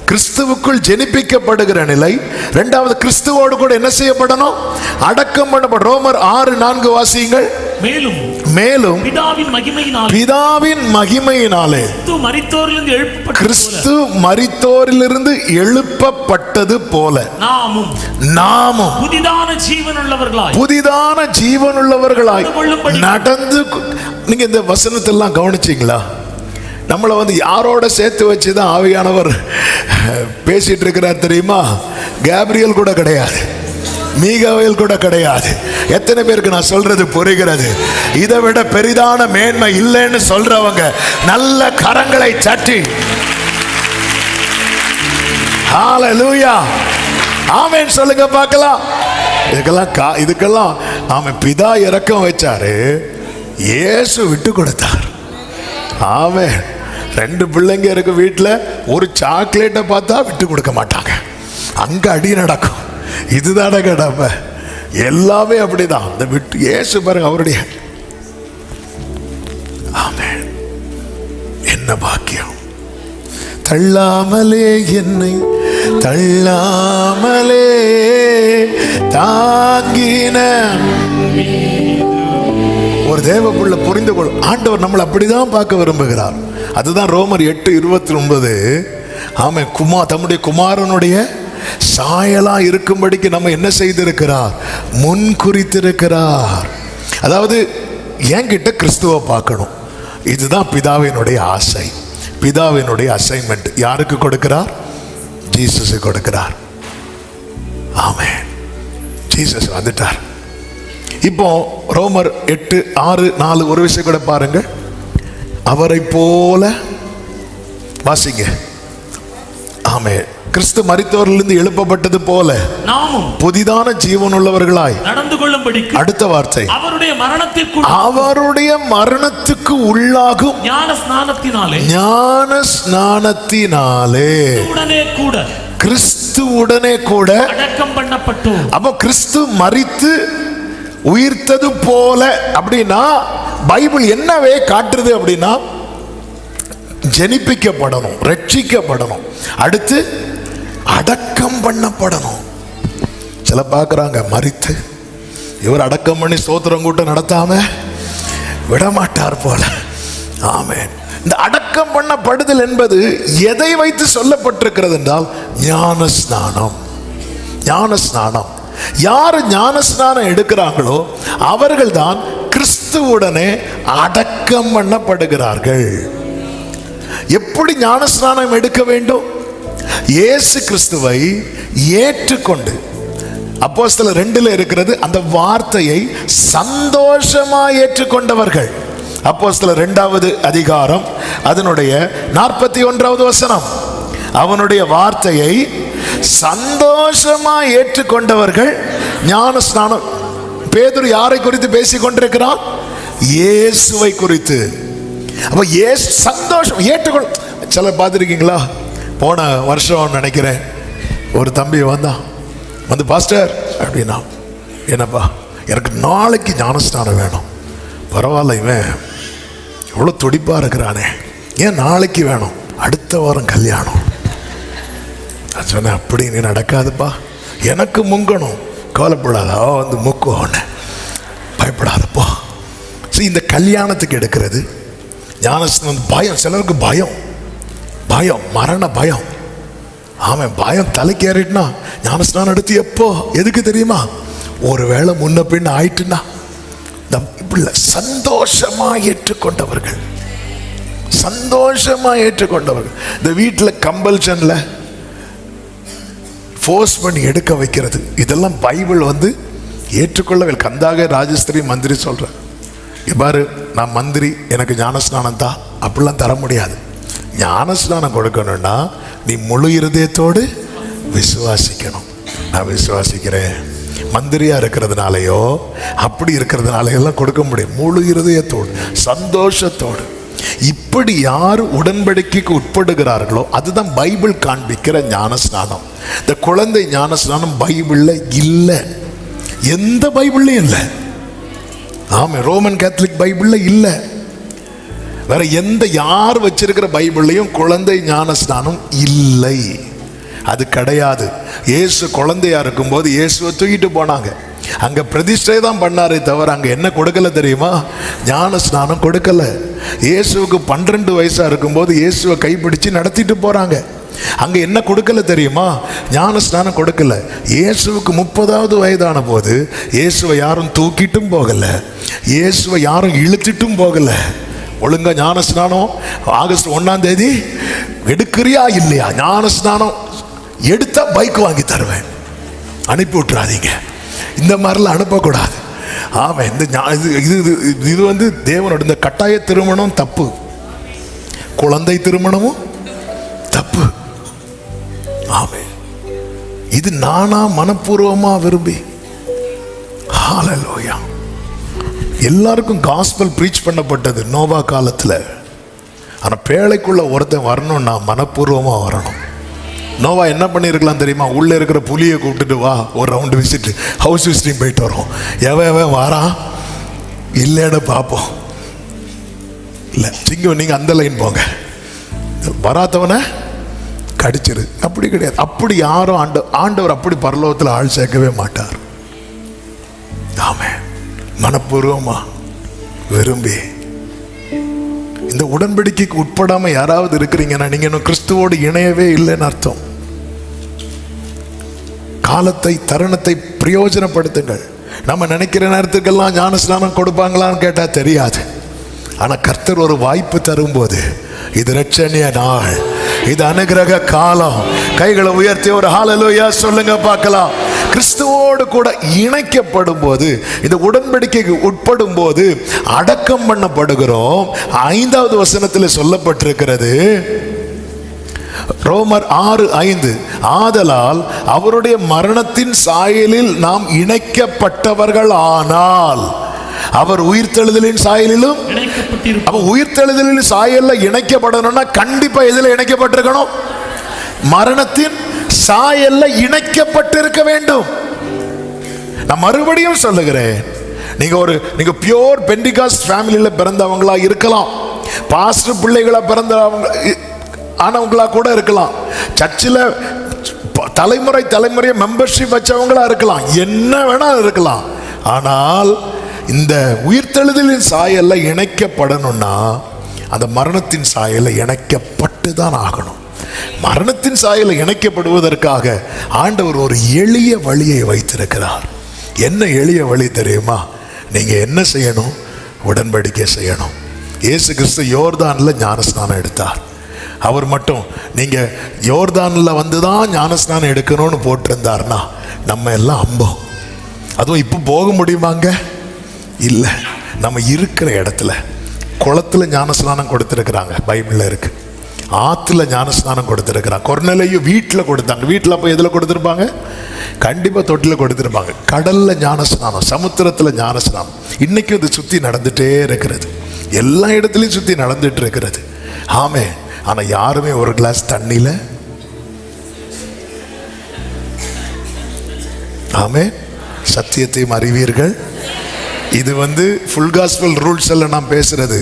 கிறிஸ்துவுக்குள் ஜெனிப்பிக்கப்படுகிற நிலை. இரண்டாவது, கிறிஸ்துவோடு கூட என்ன செய்யப்படணும்? அடக்கம் பண்ணப்படும். ரோமர் 6:4 வாசியுங்கள். மேலும் பிதாவின் மகிமையினாலே கிறிஸ்து மரித்தோரிலிருந்து எழுப்பப்பட்டது போல நாமும் புதிதான ஜீவனுள்ளவர்களாய் நடந்து. நீங்க இந்த வசனத்தெல்லாம் கவனிச்சீங்களா? நம்மளை யாரோட சேர்த்து வச்சுதான் ஆவியானவர் பேசிட்டு இருக்கிறார் தெரியுமா? கேப்ரியல் கூட கிடையாது, மீகாவேல் கூட கிடையாது. எத்தனை பேருக்கு நான் சொல்றது புரிகிறது? இதை விட பெரிதான மேன்மை இல்லைன்னு சொல்றவங்க நல்ல கரங்களை தட்டி ஹல்லேலூயா ஆமென் சொல்லுங்க பார்க்கலாம். இதுக்கெல்லாம் ஆமென். பிதா இரக்கம் வச்சாரு, இயேசு விட்டு கொடுத்தார். ஆமென். 2 பிள்ளைங்க இருக்கு வீட்டுல, ஒரு சாக்லேட்டை பார்த்தா விட்டு கொடுக்க மாட்டாங்க, அங்க அடி நடக்கும். இதுதான கடமை. எல்லாமே அப்படிதான். இந்த விட்டு இயேசு பாருங்க, அவருடைய ஆமென். என்ன பாக்கியம். தள்ளாமலே என்னை தள்ளாமலே தாங்கின ஒரு தேவப்புள்ள புரிந்து கொள். ஆண்டவர் நம்மளை அப்படிதான் பார்க்க விரும்புகிறார். அதுதான் ரோமர் 8:29. ஆமென். தம்முடைய குமாரனுடைய சாயலா இருக்கும்படிக்கு நம்ம என்ன செய்திருக்கிறார்? முன் குறித்திருக்கிறார். அதாவது என்கிட்ட கிறிஸ்துவ பார்க்கணும். இதுதான் பிதாவினுடைய ஆசை, பிதாவினுடைய அசைன்மெண்ட். யாருக்கு கொடுக்கிறார்? ஜீசஸ் கொடுக்கிறார். ஆமென். ஜீசஸ் வந்துட்டார். இப்போ ரோமர் 8:6-4 ஒரு விஷயம் கூட பாருங்க. அவரை போல வாசிங்க. ஆமென். கிறிஸ்து மரித்தோரிலிருந்து எழுப்பப்பட்டது போல நாமும் புதிதான ஜீவனுள்ளவர்களாய் நடந்து கொள்ளும்படிக்கு. அடுத்த வார்த்தை, அவருடைய மரணத்துக்கு உள்ளாகும் ஞான ஸ்நானத்தினாலே கிறிஸ்துவுடனே கூட அடக்கம் பண்ணப்பட்டோம். அப்போ கிறிஸ்து மரித்து உயிர்த்தது போல அப்படின்னா பைபிள் என்னவே காட்டுறது அப்படின்னா ஜெனிப்பிக்கப்படணும், ரட்சிக்கப்படணும், அடுத்து அடக்கம் பண்ணப்படணும். சில பார்க்குறாங்க மரித்து இவர் அடக்கம் பண்ணி ஸ்தோத்திரம் கூட்டம் நடத்தாம விடமாட்டார் போல. ஆமென். இந்த அடக்கம் பண்ணப்படுதல் என்பது எதை வைத்து சொல்லப்பட்டிருக்கிறது என்றால் ஞானஸ்நானம். ஞானஸ்நானம். யார் ஞானஸ்நானம் எடுக்கிறாங்களோ அவர்கள் தான் கிறிஸ்துவுடனே அடக்கம் பண்ணப்படுகிறார்கள். எப்படி ஞானஸ்நானம் எடுக்க வேண்டும்? இயேசு கிறிஸ்துவை ஏற்றுக்கொண்டு. அப்போஸ்தலர் 2 இருக்கிறது, அந்த வார்த்தையை சந்தோஷமா ஏற்றுக்கொண்டவர்கள். அப்போஸ்தலர் 2 அதிகாரம் அதனுடைய 41 வசனம். அவனுடைய வார்த்தையை சந்தோஷமா ஏற்றுக்கொண்டவர்கள் ஞானஸ்நானம். பேதுரு யாரை குறித்து பேசிக் கொண்டிருக்கிறான்? இயேசுவை குறித்து. அப்ப இயேசு சந்தோஷம் ஏற்றுக்கொள். சில பார்த்துருக்கீங்களா? போன வருஷம் நினைக்கிறேன், ஒரு தம்பி வந்து பாஸ்டர் அப்படின்னா, என்னப்பா எனக்கு நாளைக்கு ஞானஸ்நானம் வேணும். பரவாயில்ல, இவன் எவ்வளோ துடிப்பாக இருக்கிறானே, ஏன் நாளைக்கு வேணும்? அடுத்த வாரம் கல்யாணம். நான் சொன்னேன், அப்படி நீ நடக்காதுப்பா, எனக்கு முங்கணும். கவலைப்படாத, வந்து முக்குவோன்னு பயப்படாதப்பா. சரி, இந்த கல்யாணத்துக்கு எடுக்கிறது ஞானஸ்நானம் பயம். சிலருக்கு பயம், மரண பயம். ஆமாம், பயம் தலைக்கு ஏறிட்டுனா ஞானஸ்நானம் எடுத்து எப்போ எதுக்கு தெரியுமா? ஒருவேளை முன்ன பின்ன ஆயிட்டுனா. இப்படி சந்தோஷமா ஏற்றுக்கொண்டவர்கள், சந்தோஷமா ஏற்றுக்கொண்டவர்கள். இந்த வீட்டில் கம்பல்ஷன்ல ஃபோர்ஸ் பண்ணி எடுக்க வைக்கிறது, இதெல்லாம் பைபிள் ஏற்றுக்கொள்ளவே. கந்தாக ராஜஸ்திரி மந்திரி சொல்ற, பாரு நான் மந்திரி, எனக்கு ஞானஸ்நானம் தான், அப்படிலாம் தர முடியாது. ஞானஸ்நானம் கொடுக்கணும்னா நீ முழு இருதயத்தோடு விசுவாசிக்கணும். நான் விசுவாசிக்கிறேன். மந்திரியா இருக்கிறதுனாலயோ அப்படி இருக்கிறதுனாலயோ எல்லாம் கொடுக்க முடியும். முழு இருதயத்தோடு சந்தோஷத்தோடு. இப்படி யார் உடன்படிக்கைக்கு உட்படுகிறார்களோ அதுதான் பைபிள் காண்பிக்கிற ஞானஸ்நானம். இந்த குழந்தை ஞானஸ்நானம் பைபிள்ல இல்லை, எந்த பைபிள்லையும் இல்லை. ஆமா, ரோமன் கேத்தலிக் பைபிள்ல இல்லை, வேற எந்த யார் வச்சிருக்கிற பைபிள்லையும் குழந்தை ஞானஸ்நானம் இல்லை. அது கிடையாது. இயேசு குழந்தையா இருக்கும்போது இயேசுவை தூக்கிட்டு போனாங்க. அங்க பிரதிஷ்டை தான் பண்ணாரே தவிர அங்க என்ன கொடுக்கல தெரியுமா? ஞான ஸ்நானம் கொடுக்கல. இயேசுவுக்கு 12 வயசா இருக்கும்போது இயேசுவை கைப்பிடிச்சு நடத்திட்டு போறாங்க. அங்க என்ன கொடுக்கல தெரியுமா? ஞான ஸ்நானம் கொடுக்கல. இயேசுவுக்கு 30வது வயதான போது இயேசுவை யாரும் தூக்கிட்டும் போகல, இயேசுவை யாரும் இழுத்துட்டும் போகல. ஒழுங்கா ஞான ஸ்நானம் ஆகஸ்ட் 1ஆம் தேதி எடுக்கிறியா இல்லையா? ஞான ஸ்நானம் எடுத்தா பைக் வாங்கி தருவேன், அனுப்பி விட்டுறாதீங்க. இந்த மாதிரிலாம் அனுப்பக்கூடாது. ஆமாம், இது வந்து தேவனோட இந்த கட்டாய திருமணம் தப்பு, குழந்தை திருமணமும் தப்பு. ஆமாம், இது நானா மனப்பூர்வமா விரும்பி. ஹல்லேலூயா. எல்லாருக்கும் காஸ்பல் ப்ரீச் பண்ணப்பட்டது நோவா காலத்தில். ஆனால் பேழைக்குள்ள ஒருத்தன் வரணும்னா மனப்பூர்வமா வரணும். நோவா என்ன பண்ணியிருக்கலாம் தெரியுமா? உள்ளே இருக்கிற புலியை கூப்பிட்டுட்டு வா, ஒரு ரவுண்டு விசிட்டு, ஹவுஸ் விசிட்டிங் போயிட்டு வரோம். எவன் வாரான் இல்லைன்னு பார்ப்போம். இல்லை சிங்கம், நீங்கள் அந்த லைன் போங்க, வராதவனை கடிச்சிரு. அப்படி கிடையாது. அப்படி யாரும் ஆண்டவர் அப்படி பரலோகத்தில் ஆள் சேர்க்கவே மாட்டார். ஆமே, மனப்பூர்வமா விரும்பி. இந்த உடன்படிக்கைக்கு உட்படாம யாராவது இருக்கிறீங்கன்னா நீங்க இன்னும் கிறிஸ்துவோடு இணையவே இல்லைன்னு அர்த்தம். காலத்தை தருணத்தை பிரயோஜனப்படுத்துங்கள். நம்ம நினைக்கிற நேரத்துக்கெல்லாம் ஞானஸ்நானம் கொடுப்பாங்களான்னு கேட்டா தெரியாது. ஆனா கர்த்தர் ஒரு வாய்ப்பு தரும்போது, இது இரட்சணிய நாள், இது அனுகிரக காலம். கைகளை உயர்த்தி ஒரு ஹல்லேலூயா சொல்லுங்க பார்க்கலாம். கிறிஸ்துவோடு கூட இணைக்கப்படும் போது, இந்த உடன்படிக்கைக்கு உட்படும் போது அடக்கம் பண்ணப்படுகிறோம். 5வது வசனத்தில் சொல்லப்பட்டிருக்கிறது, ரோமர் 6:5, ஆதலால் அவருடைய மரணத்தின் சாயலில் நாம் இணைக்கப்பட்டவர்கள் ஆனால் அவர் உயிர்த்தெழுதலின் சாயலிலும். அப்ப உயிர்த்தெழுதலின் சாயல்ல இணைக்கப்படணும்னா கண்டிப்பா எதுல இணைக்கப்பட்டிருக்கணும்? மரணத்தின் சாயல்ல இணைக்கப்பட்டிருக்க வேண்டும். நான் மறுபடியும் சொல்லுகிறேன், நீங்க பியோர் பெண்டிகாஸ்ட் ஃபேமிலியில பிறந்தவங்களா இருக்கலாம், பாஸ்டர் பிள்ளைகளா பிறந்தவங்க ஆனவங்களா கூட இருக்கலாம், சர்ச்சில் தலைமுறை மெம்பர்ஷிப் வச்சவங்களா இருக்கலாம், என்ன வேணா இருக்கலாம். ஆனால் இந்த உயிர்த்தெழுதலின் சாயல்ல இணைக்கப்படணும்னா அந்த மரணத்தின் சாயல்ல இணைக்கப்பட்டு தான் ஆகணும். மரணத்தின் சாயல்ல இணைக்கப்படுவதற்காக ஆண்டவர் ஒரு எளிய வழியை வைத்திருக்கிறார். என்ன எளிய வழி தெரியுமா? நீங்க என்ன செய்யணும்? உடன்படிக்கை செய்யணும். இயேசு கிறிஸ்து யோர்தான்ல ஞானஸ்நானம் எடுத்தார். அவர் மட்டும் நீங்க யோர்தான்ல வந்துதான் ஞானஸ்நானம் எடுக்கணும்னு போட்டிருந்தார்னா நம்ம எல்லாம் அம்போம். அதுவும் இப்போ போக முடியுமாங்க? இல்லை. நம்ம இருக்கிற இடத்துல குளத்துல ஞானஸ்நானம் கொடுத்துருக்குறாங்க, பைபிளில் இருக்கு. ஆற்றுல ஞானஸ்நானம் கொடுத்துருக்குறாங்க. கொர்நேலியும் வீட்டில் கொடுத்தாங்க. வீட்டில் அப்போ எதில் கொடுத்துருப்பாங்க? கண்டிப்பாக தொட்டில் கொடுத்துருப்பாங்க. கடலில் ஞானஸ்நானம், சமுத்திரத்தில் ஞானஸ்நானம். இன்னைக்கும் இது சுற்றி நடந்துகிட்டே இருக்கிறது, எல்லா இடத்துலையும் சுற்றி நடந்துட்டு இருக்கிறது. ஆமே, ஆனால் யாருமே ஒரு கிளாஸ் தண்ணியில், ஆமே, சத்தியத்தையும் அறிவீர்கள். இது ஃபுல் காஸ்பல் ரூல்ஸ் எல்லாம் நான் பேசுறது,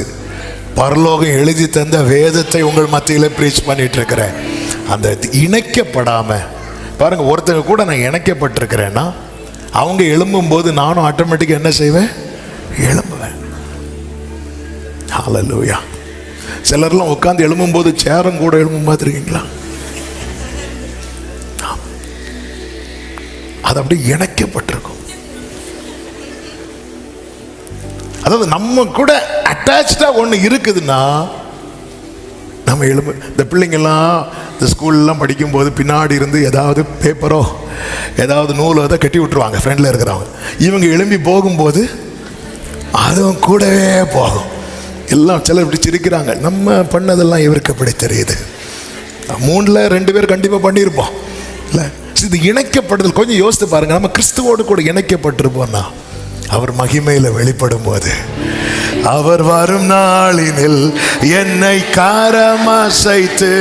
பரலோகம் எழுதி தந்த வேதத்தை உங்கள் மத்தியில் ப்ரீச் பண்ணிட்டு இருக்கிறேன். அந்த இணைக்கப்படாம பாருங்க, ஒருத்தங்க கூட நான் இணைக்கப்பட்டிருக்கிறேன்னா அவங்க எழும்பும்போது நானும் ஆட்டோமேட்டிக்காக என்ன செய்வேன்? எழும்புவேன். ஹல்லேலூயா. சிலர்லாம் உட்காந்து எழும்பும்போது சேரம் கூட எழும்பும் பார்த்துருக்கீங்களா? அது அப்படி இணைக்கப்பட்டிருக்கும். அதாவது நம்ம கூட அட்டாச்சா ஒன்று இருக்குதுன்னா நம்ம எழும்பு. இந்த பிள்ளைங்கள்லாம் இந்த ஸ்கூல்லாம் படிக்கும்போது பின்னாடி இருந்து ஏதாவது பேப்பரோ ஏதாவது நூலோ அதை கட்டி விட்டுருவாங்க ஃப்ரெண்டில் இருக்கிறவங்க. இவங்க எழும்பி போகும்போது அதுவும் கூடவே போகும். எல்லாம் சிலர் இப்படி சிரிக்கிறாங்க, நம்ம பண்ணதெல்லாம் இவருக்கு அப்படி தெரியுது. 3ல் 2 பேர் கண்டிப்பாக பண்ணியிருப்போம். இல்ல இது இணைக்கப்படுதல். கொஞ்சம் யோசித்து பாருங்க, நம்ம கிறிஸ்துவோடு கூட இணைக்கப்பட்டிருப்போம்னா அவர் மகிமையில வெளிப்படும் போது, அவர் வரும் நாளினில் என்னை காரமசைத்து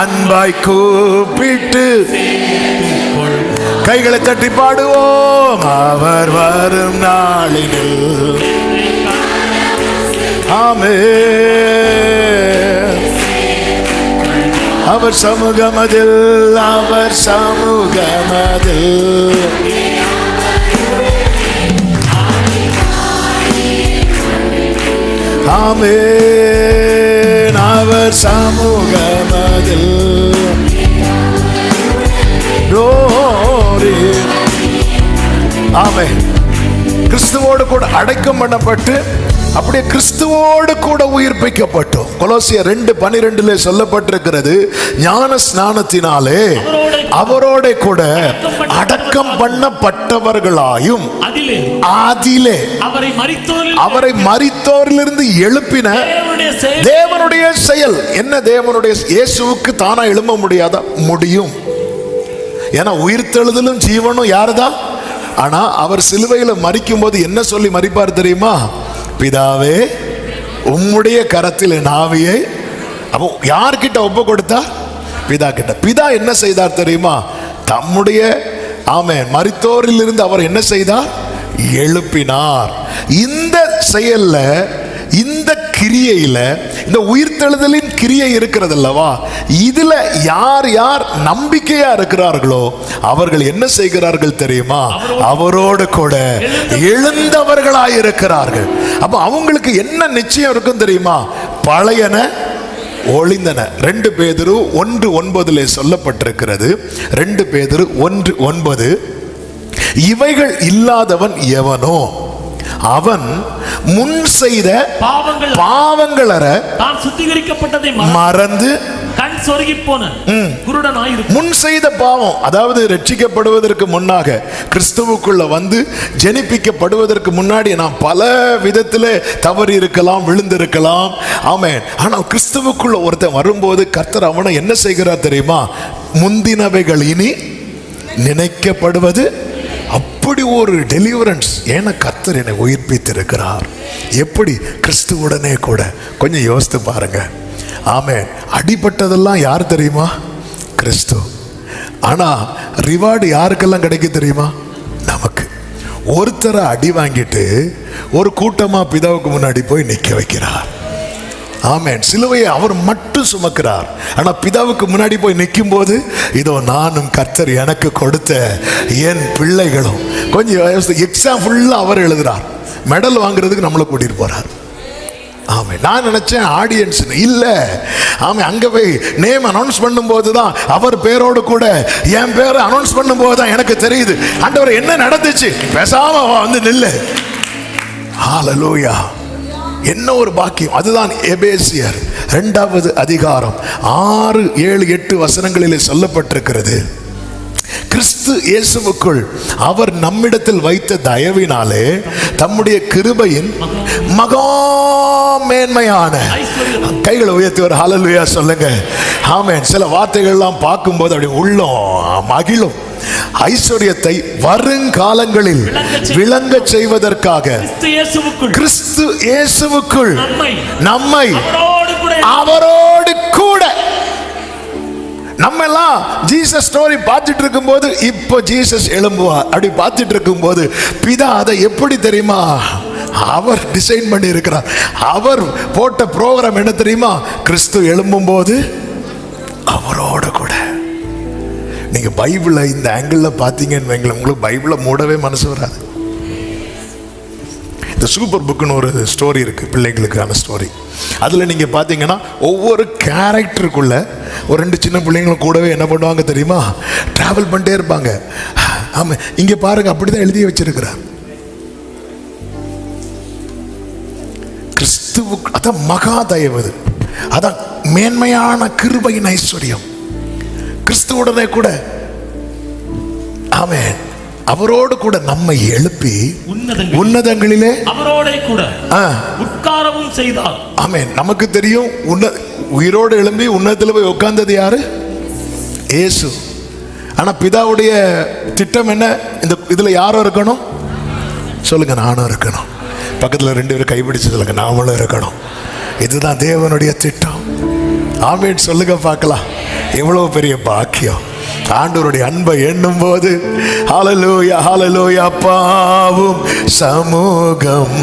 அன்பாய் கூப்பிட்டு, கைகளை தட்டி பாடுவோம். அவர் வரும் நாளினில், ஆமென். அவர் சமூகமதில், அவர் சமூகமதில், ஆமென். அவர் சமூகமதில், ஆமென். கிறிஸ்துவோடு கூட அடக்கம் பண்ணப்பட்டு அப்படியே கிறிஸ்துவோடு கூட உயிர்ப்பிக்கப்பட்டோம். கொலோசியர் 2:12 சொல்லப்பட்டிருக்கிறது, ஞான ஸ்நானத்தினாலே அவரோட கூட அடக்கம் பண்ணப்பட்டவர்களாயும் அதிலே அவரை மரித்தோரிலிருந்து எழுப்பின தேவனுடைய செயல். என்ன தேவனுடைய? இயேசுவுக்கு தானா எழும்ப முடியாதா? முடியும். ஏன்னா உயிர்த்தெழுதலும் ஜீவனும் யாருதான்? ஆனா அவர் சிலுவையில் மரிக்கும் போது என்ன சொல்லி மரிப்பார் தெரியுமா? பிதாவே, உம்முடைய கரத்தில் என் ஆவியை. அப்போ யார்கிட்ட ஒப்பு கொடுத்தார்? பிதா கிட்ட. பிதா என்ன செய்தார் தெரியுமா? தம்முடைய, ஆமென், மரித்தோரில் இருந்து அவர் என்ன செய்தார்? எழுப்பினார். இந்த செயல்ல, இந்த கிரியையில, இந்த உயிர்த்தெழுதலின் கிரியை இருக்கிறது அல்லவா, இதுல யார் யார் நம்பிக்கையா இருக்கிறார்களோ அவர்கள் என்ன செய்கிறார்கள் தெரியுமா? அவரோடு கூட எழுந்தவர்களாய் இருக்கிறார்கள். அப்ப அவங்களுக்கு என்ன நிச்சயம் இருக்கும் தெரியுமா? பழையன ஒளிந்தன. 2 பேதுரு 1:9 சொல்லப்பட்டிருக்கிறது. 2 பேதுரு 1:9, இவைகள் இல்லாதவன் எவனோ அவன் முன் செய்த பாவங்கள் அற தான் சுத்திகரிக்கப்பட்டதை மறந்து கண் சொருகி போன குருடனாய் இருக்கும். முன் செய்த பாவம், அதாவது ரட்சிக்கப்படுவதற்கு முன்னாக, கிறிஸ்துவுக்குள்ள வந்து ஜெனிப்பிக்கப்படுவதற்கு முன்னாடி நாம் பல விதத்தில் தவறி இருக்கலாம், விழுந்திருக்கலாம். ஆமென். ஆனால் கிறிஸ்துவுக்குள்ள ஒருத்தன் வரும்போது கர்த்தர் அவனை என்ன செய்கிறார் தெரியுமா? முந்தினவைகள் இனி நினைக்கப்படுவது. அப்படி ஒரு டெலிவரன்ஸ். ஏன்னா கர்த்தர் என்னை உயிர்ப்பித்திருக்கிறார். எப்படி? கிறிஸ்துவுடனே கூட. கொஞ்சம் யோசித்து பாருங்க. ஆமென். அடிபட்டதெல்லாம் யார் தெரியுமா? கிறிஸ்து. ஆனா ரிவார்டு யாருக்கெல்லாம் கிடைக்கும் தெரியுமா? நமக்கு. ஒருத்தரை அடி வாங்கிட்டு ஒரு கூட்டமா பிதாவுக்கு முன்னாடி போய் நிற்க வைக்கிறார். ஆமென். சிலுவையை அவர் மட்டும் சுமக்கிறார். ஆனா பிதாவுக்கு முன்னாடி போய் நிற்கும் போது, இதோ நானும் கர்த்தர் எனக்கு கொடுத்த என் பிள்ளைகளும். கொஞ்சம் எக்ஸாம் ஃபுல்லா அவர் எழுதுறார். மெடல் வாங்குறதுக்கு நம்மளை கூட்டிட்டு போறார். ஆமே. நான் நினைச்சேன் ஆடியன்ஸ் இல்ல. ஆமே. அங்க போய் நேம் அனௌன்ஸ் பண்ணும்போது தான், அவர் பேரோடு கூட என் பேரை அனௌன்ஸ் பண்ணும்போது தான் எனக்கு தெரியுது, ஆண்டவர் என்ன நடந்துச்சு. பேசாம வந்து நில்லு. ஹல்லேலூயா. என்ன ஒரு பாக்கியம். அதுதான் எபேசியர் 2வது அதிகாரம் 6, 7, 8 வசனங்களிலே சொல்லப்பட்டிருக்கிறது. கிறிஸ்து இயேசுவுக்குள் அவர் நம்மிடத்தில் வைத்த தயவினாலே தம்முடைய கிருபையின் மகா மேன்மையான, கைகளை உயர்த்தி ஒரு ஹல்லேலூயா சொல்லுங்க. ஆமென். சில வார்த்தைகள் எல்லாம் பார்க்கும்போது அப்படி உள்ளம் மகிழும். ஐஸ்வர்யத்தை வருங்காலங்களில் விளங்க செய்வதற்காக கிறிஸ்து இயேசுவுக்குள் நம்மை அவரோடு கூட. நம்ம எல்லாம் ஜீசஸ் ஸ்டோரி பார்த்துட்டு இருக்கும்போது, இப்போ ஜீசஸ் எழும்புவார் அப்படி பார்த்துட்டு இருக்கும்போது, பிதா அதை எப்படி தெரியுமா அவர் டிசைன் பண்ணி இருக்கிறார். அவர் போட்ட ப்ரோக்ராம் என்ன தெரியுமா? கிறிஸ்து எழும்பும் போது அவரோட கூட. நீங்க பைபிளை இந்த ஆங்கிள் பார்த்தீங்கன்னு வைங்களேன், உங்களுக்கு பைபிளை மூடவே மனசு வராது. இந்த சூப்பர் புக்குன்னு ஒரு ஸ்டோரி இருக்கு, பிள்ளைங்களுக்கான ஸ்டோரி. அதுல நீங்க பாத்தீங்கன்னா ஒவ்வொரு கேரக்டருக்குள்ள ஒரு 2 சின்ன பிள்ளைங்களும் கூடவே என்ன பண்ணுவாங்க தெரியுமா? டிராவல் பண்ணிட்டே இருப்பாங்க. ஆமா, இங்க பாருங்க, அப்படிதான் எழுதி வச்சிருக்கிறார். கிறிஸ்துவுக்கு அதான் மகா தயவு, அதான் மேன்மையான கிருபையின் ஐஸ்வர்யம். கிறிஸ்துவுடனே கூட, ஆமென், அவரோடு கூட நம்மை எழுப்பி உன்னதங்களிலே அவரோட கூட உட்காரவும் செய்தார். ஆமென். நமக்கு தெரியும் உயிரோடு எழும்பி உன்னதத்தில் போய் உட்கார்ந்தது யாரு? இயேசு. ஆனா பிதாவுடைய திட்டம் என்ன? இந்த இதுல யாரும் இருக்கணும் சொல்லுங்க, நானும் இருக்கணும். பக்கத்துல 2 பேரும் கைப்பிடிச்சு சொல்லுங்க, நாமளும் இருக்கணும். இதுதான் தேவனுடைய திட்டம். ஆமென் சொல்லுங்க பார்க்கலாம். எவ்வளவு பெரிய பாக்கியம்! ஆண்டவருடைய அன்பை எண்ணும் போது ஹல்லேலூயா ஹல்லேலூயா. அப்பாவும் சமூகம்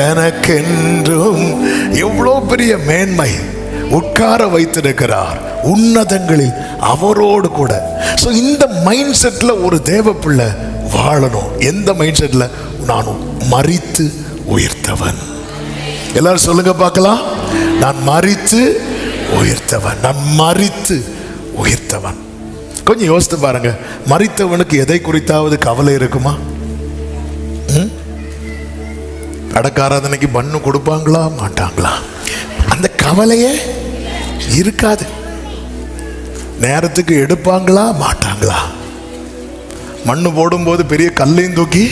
எனக்கென்றும், எவ்வளோ பெரிய மேன்மை! உட்கார வைத்திருக்கிறார் உன்னதங்களில் அவரோடு கூட. ஸோ இந்த மைண்ட் செட்ல ஒரு தேவ பிள்ளை வாழணும். எந்த மைண்ட் செட்ல? நானும் மரித்து உயிர்த்தவன். எல்லாரும் சொல்லுங்க பார்க்கலாம், நான் மரித்து உயிர்த்தவன், நான் மரித்து உயிர்த்தவன். கொஞ்சம் யோசித்து பாருங்க, மரித்தவனுக்கு எதை குறித்தாவது கவலை இருக்குமா? அடக்காராதனைக்கு பண்ணு கொடுப்பாங்களா மாட்டாங்களா? அந்த கவலையே இருக்காது. நேரத்துக்கு எடுப்பாங்களா மாட்டாங்களா? மண்ணு போடும்போது பெரிய கல்லையும் தூக்கி,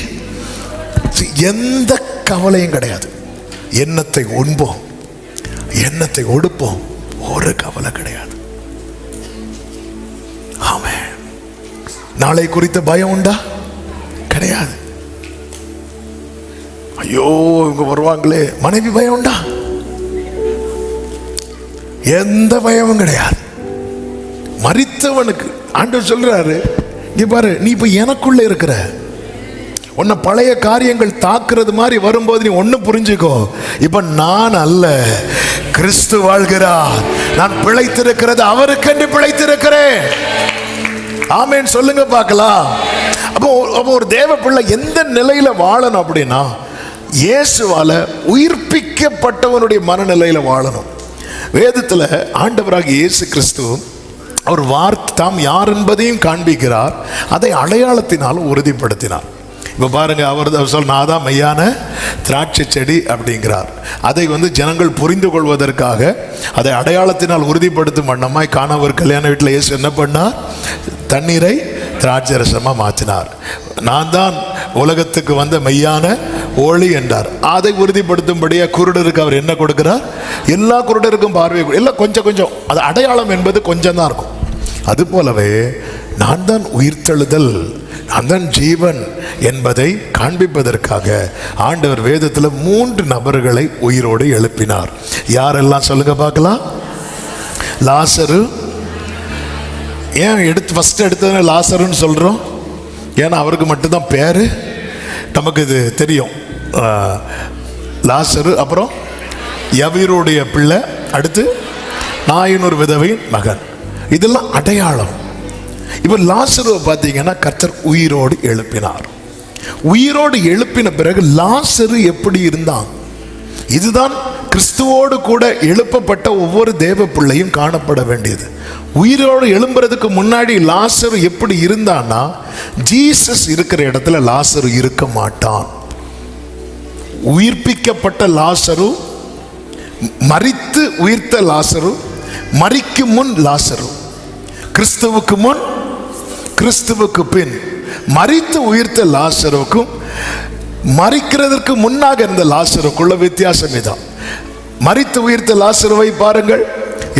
எந்த கவலையும் கிடையாது. எண்ணத்தை உண்போம், எண்ணத்தை ஒடுப்போம், ஒரு கவலை கிடையாது. ஆமென். நாளை குறித்த பயம் உண்டா? கிடையாது. ஐயோ இவங்க வருவாங்களே, மனைவி பயம் உண்டா? எந்த பயமும் கிடையாது. மரித்தவனுக்கு ஆண்டவர் சொல்றாரு, இங்க பாரு, நீ இப்ப எனக்குள்ள இருக்கிற, உன்னை பழைய காரியங்கள் தாக்குறது மாதிரி வரும்போது நீ ஒண்ணு புரிஞ்சுக்கோ, இப்ப நான் அல்ல, கிறிஸ்து வாழ்கிறார். நான் பிழைத்திருக்கிறது அவருக்கென்று பிழைத்திருக்கிறேன். ஆமென் சொல்லுங்க பார்க்கலாம். அப்போ ஒரு தேவ பிள்ளை எந்த நிலையில வாழணும் அப்படின்னா, இயேசுவால உயிர்ப்பிக்கப்பட்டவனுடைய மனநிலையில வாழணும். வேதத்துல ஆண்டவராகிய இயேசு கிறிஸ்து அவர் வார்த்தை தாம் யார் என்பதையும் காண்பிக்கிறார், அதை அடையாளத்தினால் உறுதிப்படுத்தினார். இப்போ பாருங்க, அவர் சொல், நான் தான் மெய்யான திராட்சை செடி அப்படிங்கிறார். அதை ஜனங்கள் புரிந்து கொள்வதற்காக அதை அடையாளத்தினால் உறுதிப்படுத்தும் வண்ணமாய் காணவர் கல்யாண வீட்டில் இயேசு என்ன பண்ணார்? தண்ணீரை திராட்சை ரசமாக மாற்றினார். நான் தான் உலகத்துக்கு வந்த மெய்யான ஒளி என்றார். அதை உறுதிப்படுத்தும்படியாக குருடருக்கு அவர் என்ன கொடுக்கிறார்? எல்லா குருடருக்கும் பார்வை, எல்லாம் கொஞ்சம் கொஞ்சம், அது அடையாளம் என்பது கொஞ்சம் தான் இருக்கும். அது போலவே நான் தான் உயிர்த்தெழுதல், நான் தான் ஜீவன் என்பதை காண்பிப்பதற்காக ஆண்டவர் வேதத்தில் 3 நபர்களை உயிரோடு எழுப்பினார். யாரெல்லாம் சொல்லுங்க பார்க்கலாம்? லாசரு. ஏன் ஃபர்ஸ்ட் எடுத்ததுன்னு லாசருன்னு சொல்றோம்? ஏன்னா அவருக்கு மட்டும்தான் பேரு நமக்கு இது தெரியும். லாசரு, அப்புறம் யவீருடைய பிள்ளை, அடுத்து நாயினூர் விதவையின் மகன். இதெல்லாம் அடையாளம். இப்போ லாசருவை பார்த்தீங்கன்னா கர்த்தர் உயிரோடு எழுப்பினார். உயிரோடு எழுப்பின பிறகு லாசரு எப்படி இருந்தான்? இதுதான் கிறிஸ்துவோடு கூட எழுப்பப்பட்ட ஒவ்வொரு தேவ பிள்ளையும் காணப்பட வேண்டியது. உயிரோடு எழும்புறதுக்கு முன்னாடி லாசரு எப்படி இருந்தான்னா, ஜீசஸ் இருக்கிற இடத்துல லாசரு இருக்க மாட்டான். உயிர்ப்பிக்கப்பட்ட லாசரு, மரித்து உயிர்த்த லாசரு, மரிக்கும் முன் லாசரு, கிறிஸ்துவுக்கு முன் கிறிஸ்துவுக்கு பின். மரித்து உயிர்த்த லாசருக்கும் மரிக்கிறதற்கு முன்னாக இருந்த லாசருக்குள்ள வித்தியாசம் இதான். மரித்து உயிர்த்த லாசருவை பாருங்கள்,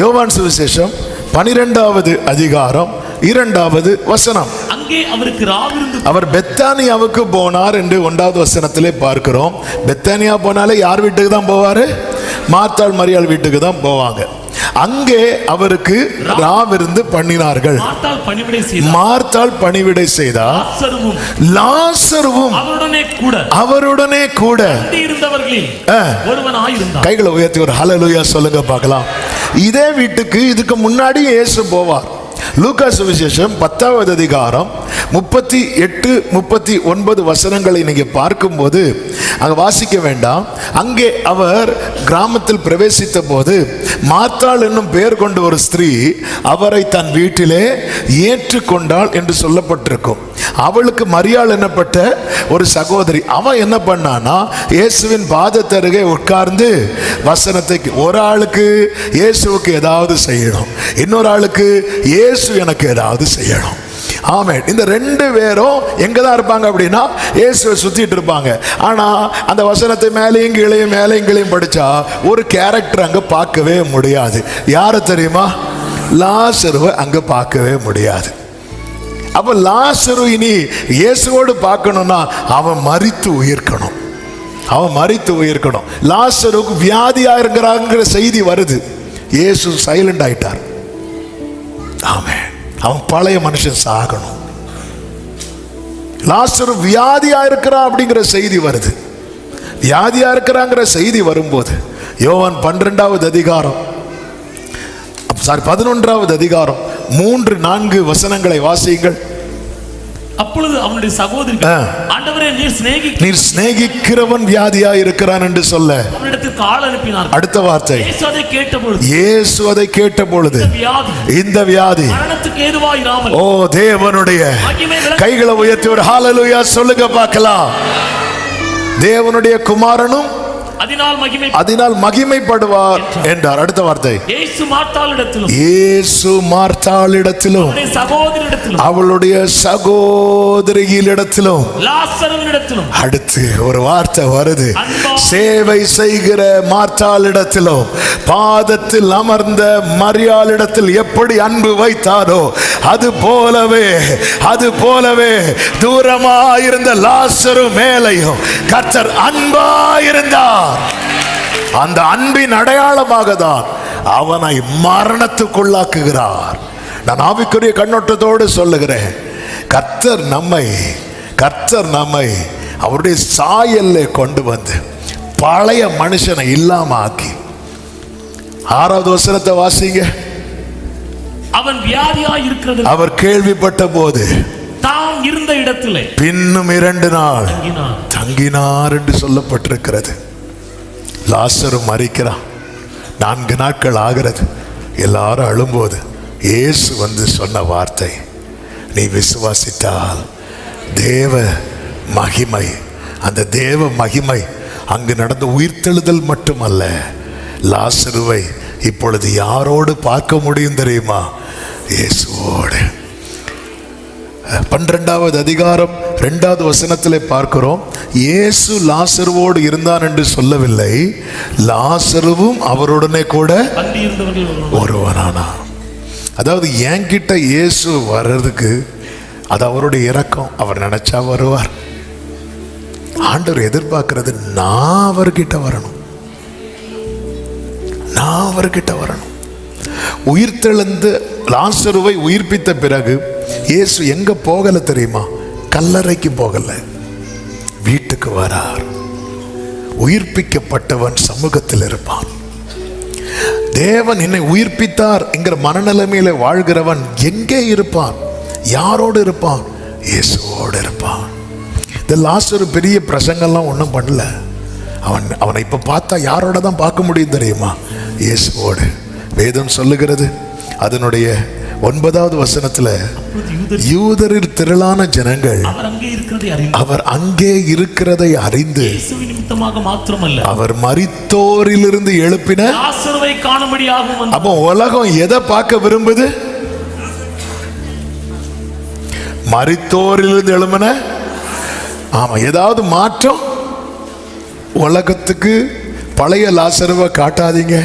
யோவான் சுவிசேஷம் 12வது அதிகாரம் 2வது வசனம். அங்கே அவருக்கு ராவிருந்து அவர் பெத்தானியாவுக்கு போனார் என்று 1வது வசனத்திலே பார்க்கிறோம். பெத்தானியா போனாலே யார் வீட்டுக்கு தான் போவாரு? மார்த்தாள் மரியாள் வீட்டுக்கு தான் போவாங்க. அங்கே அவருக்கு ராவிருந்து பண்ணினார்கள். மார்த்தாள் பணிவிடை செய்தார். லாசருவும் அவருடனே கூட கைகளை உயர்த்தி ஒரு ஹல்லேலூயா சொல்லுங்க பார்க்கலாம். இதே வீட்டுக்கு இதுக்கு முன்னாடி இயேசு போவார். லூக்கா சுவிசேஷம் 10வது அதிகாரம் 38, 39 வசனங்களை நீங்க பார்க்கும்போது அங்க வாசிக்க வேண்டாம். அங்கே அவர் கிராமத்தில் பிரவேசித்த போது மார்த்தாள் என்னும் பெயர் கொண்ட ஒரு ஸ்திரீ அவரை தன் வீட்டிலே ஏற்றுக்கொண்டாள் என்று சொல்லப்பட்டிருக்கும். அவளுக்கு மரியாள் என்னப்பட்ட ஒரு சகோதரி. அவன் என்ன பண்ணானா, இயேசுவின் பாதத்தருகே உட்கார்ந்து வசனத்தை, ஒரு ஆளுக்கு இயேசுவுக்கு ஏதாவது செய்யணும், இன்னொரு ஆளுக்கு இயேசு எனக்கு ஏதாவது செய்யணும். ஆமென். இந்த 2 பேரும் எங்க தான் இருப்பாங்க அப்படின்னா இயேசுவை சுத்திட்டு இருப்பாங்க. ஆனா அந்த வசனத்தை மேலையும் கீழையும் மேலையும் கீழையும் படிச்சா ஒரு கேரக்டர் அங்க பார்க்கவே முடியாது. யாரை தெரியுமா? லாசருவை அங்க பார்க்கவே முடியாது. அப்ப லாசரு இனி இயேசுவோடு பார்க்கணும்னா அவன் மரித்து உயிர்க்கணும். அவன் மரித்து உயிர்க்கணும். லாசருக்கு வியாதியா இருக்கிறாங்கிற செய்தி வருது. இயேசு சைலண்ட் ஆயிட்டார். ஆமென். அவன் பழைய மனுஷன் சாகணும். லாசரு வியாதியா இருக்கிறான் அப்படிங்கிற செய்தி வருது. வியாதியா இருக்கிறாங்கிற செய்தி வரும்போது யோவான் 12வது அதிகாரம் 11வது அதிகாரம் 3-4 வசனங்களை வாசியுங்கள். அப்பொழுது அவனுடைய சகோதரி, ஆண்டவரே, நீர் சிநேகிக்கிறவன் வியாதியா இருக்கிறான் என்று சொல்ல அவனிடத்துக்கு ஆள் அனுப்பினார். அடுத்த வார்த்தை, இயேசு அதை கேட்டபொழுது இந்த வியாதி மரணத்துக்கு ஏதுவாயிராமல், ஓ தேவனுடைய கைகளை உயர்த்தி ஒரு ஹalleluya சொல்லுங்க பார்க்கலாம். தேவனுடைய குமாரனும் அதனால் மகிமைப்படுவார் என்றார். அடுத்த வார்த்தை, இயேசு மார்த்தாளிடத்திலும் அவளுடைய சகோதரியிடத்திலும் அடுத்து ஒரு வார்த்தை வருது, சேவை செய்கிற மார்த்தாளிடத்திலும் பாதத்தில் அமர்ந்த மரியாளிடத்தில் எப்படி அன்பு வைத்தாரோ அது போலவே தூரமாயிருந்த லாசரு மேலையும் கர்த்தர் அன்பாயிருந்தார். அந்த அன்பின் அடையாளமாக தான் அவனை மரணத்துக்குள்ளாக்குகிறார். நான் ஆவிக்குரிய கண்ணோட்டத்தோடு சொல்லுகிறேன், கர்த்தர் நம்மை அவருடைய சாயல்ல கொண்டு வந்து பழைய மனுஷனை இல்லாம ஆக்கி. 6வது வசனத்தை வாசிங்க. அவன் வியாதியாய் இருக்கிறது அவர் கேள்விப்பட்ட போது தாம் இருந்த இடத்திலே பின்னும் 2 நாள் தங்கினார் என்று சொல்லப்பட்டிருக்கிறது. லாசரு மரிக்கிறான். 4 நாட்கள் ஆகிறது. எல்லாரும் அழும்போது இயேசு வந்து சொன்ன வார்த்தை, நீ விசுவாசித்தால் தேவ மகிமை, அந்த தேவ மகிமை அங்கு நடந்த உயிர்த்தெழுதல் மட்டுமல்ல, லாசருவை இப்பொழுது யாரோடு பார்க்க முடியும் தெரியுமா? இயேசுவோடு. 12வது அதிகாரம் 2வது வசனத்திலே பார்க்கிறோம், இயேசு லாசருவோடு இருந்தான் என்று சொல்லவில்லை, லாசருவும் அவருடனே கூட ஒருவனானான். அதாவது என்கிட்ட இயேசு வர்றதுக்கு அது அவருடைய இரக்கம். அவர் நினைச்சா வருவார். ஆண்டவர் எதிர்பார்க்கிறது நான் அவர்கிட்ட வரணும். உயிர்த்தெழுந்து லாசருவை உயிர்ப்பித்த பிறகு இயேசு எங்க போகல தெரியுமா? கல்லறைக்கு போகல, வீட்டுக்கு வரார். உயிர்ப்பிக்கப்பட்டவன் சமூகத்தில் இருப்பான். தேவன் என்னை உயிர்ப்பித்தார் என்கிற மனநிலைமையில வாழ்கிறவன் எங்கே இருப்பான்? யாரோடு இருப்பான்? இயேசுவோடு இருப்பான். இந்த லாசரு பெரிய பிரசங்கெல்லாம் ஒன்றும் பண்ணல. அவனை இப்ப பார்த்தா யாரோட தான் பார்க்க முடியும் தெரியுமா? இயேசுவோடு. வேதம் சொல்லுகிறது அதனுடைய 9வது வசனத்துல, யூதரில் திரளான ஜனங்கள் அவர் அங்கே இருக்கிறதை அறிந்து அவர் மரித்தோரிலிருந்து எழுப்பின லாசருவை காணும்படியாகவும். அப்போ உலகம் எதை பார்க்க விரும்புது? மரித்தோரிலிருந்து எழுப்பின. ஆமா, ஏதாவது மாற்றம் உலகத்துக்கு. பழைய லாசருவை காட்டாதீங்க.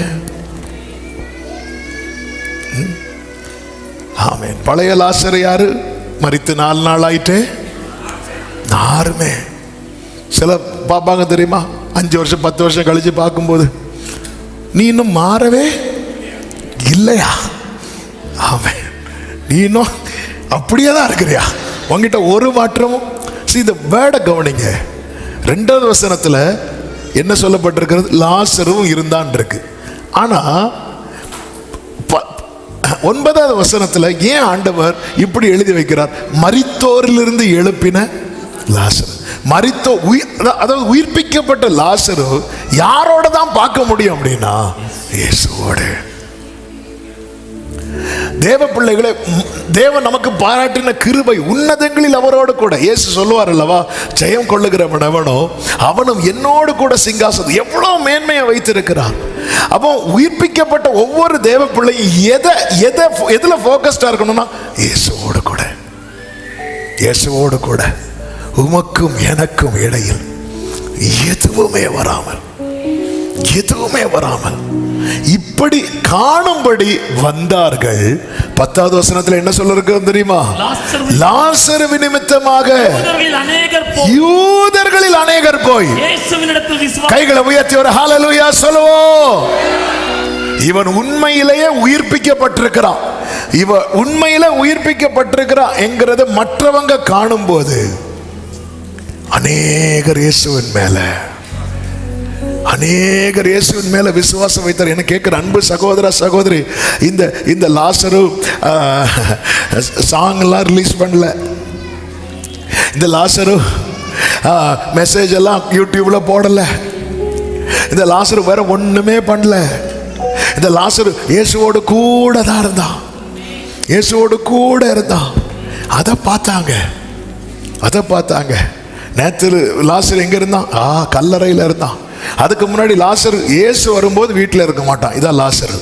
ஆமென். பழைய லாசரு யாரு? மரித்து 4 நாள் ஆயிட்டு யாருமே சில பார்ப்பாங்க தெரியுமா? 5 வருஷம் 10 வருஷம் கழிச்சு பார்க்கும்போது, நீ இன்னும் மாறவே இல்லையா? ஆமென். நீ இன்னும் அப்படியே தான் இருக்கிறியா? உங்ககிட்ட ஒரு மாற்றமும். இந்த வேர்டை கவனிங்க. 2வது வசனத்துல என்ன சொல்லப்பட்டிருக்கிறது? லாசரும் இருந்தான் இருக்கு. ஆனா 9வது வசனத்துல ஏன் ஆண்டவர் இப்படி எழுதி வைக்கிறார்? மரித்தோரிலிருந்து எழுப்பின லாசரு. அதாவது உயிர்ப்பிக்கப்பட்ட லாசரு யாரோட தான் பார்க்க முடியும் அப்படின்னா இயேசுவோடு. தேவ பிள்ளைகளே, தேவன் நமக்கு பாராட்டின கிருபை உன்னதங்களில் அவரோடு கூட. இயேசு சொல்லுவார் அல்லவா, ஜெயம் கொள்ளுகிறவன் எவனோ அவனும் என்னோடு கூட சிங்காசனம். எவ்வளவு மேன்மையை வைத்திருக்கிறார். அப்போ உயிர்ப்பிக்கப்பட்ட ஒவ்வொரு தேவ பிள்ளையும் எதுல போக்கஸ்டா இருக்கணும்னா இயேசுவோடு கூட. உமக்கும் எனக்கும் இடையில் எதுவுமே வராமல் எதுவுமே வராமல் இப்படி காணும்படி வந்தார்கள். 10வது வசனத்துல என்ன சொல்லிருக்கு தெரியுமா? லாசரு நிமித்தமாக யூதர்களில் அநேகர் போய் கைகளை உயர்த்தி ஒரு ஹல்லேலூயா சொல்லுவோம். இவன் உண்மையிலேயே உயிர்ப்பிக்கப்பட்டிருக்கிறான். இவன் உண்மையில உயிர்ப்பிக்கப்பட்டிருக்கிறான் என்கிறத மற்றவங்க காணும் போது அநேகர் இயேசுவின் மேல விசுவாசம் வைத்தார். என்ன கேட்கிற அன்பு சகோதர சகோதரி, இந்த லாசரு சாங் எல்லாம் ரிலீஸ் பண்ணல, இந்த லாசரு மெசேஜ் எல்லாம் யூடியூப்ல போடல, இந்த லாசரு வேற ஒண்ணுமே பண்ணல. இந்த லாசரு இயேசுவோடு கூட தான் இருந்தான், இயேசுவோடு கூட இருந்தான். அதை பார்த்தாங்க. நேற்று லாசர் எங்க இருந்தான்? கல்லறையில் இருந்தான். அதுக்கு முன்னாடி லாசர் இயேசு வரும்போது வீட்டில் இருக்க மாட்டான். இதான் லாசர்.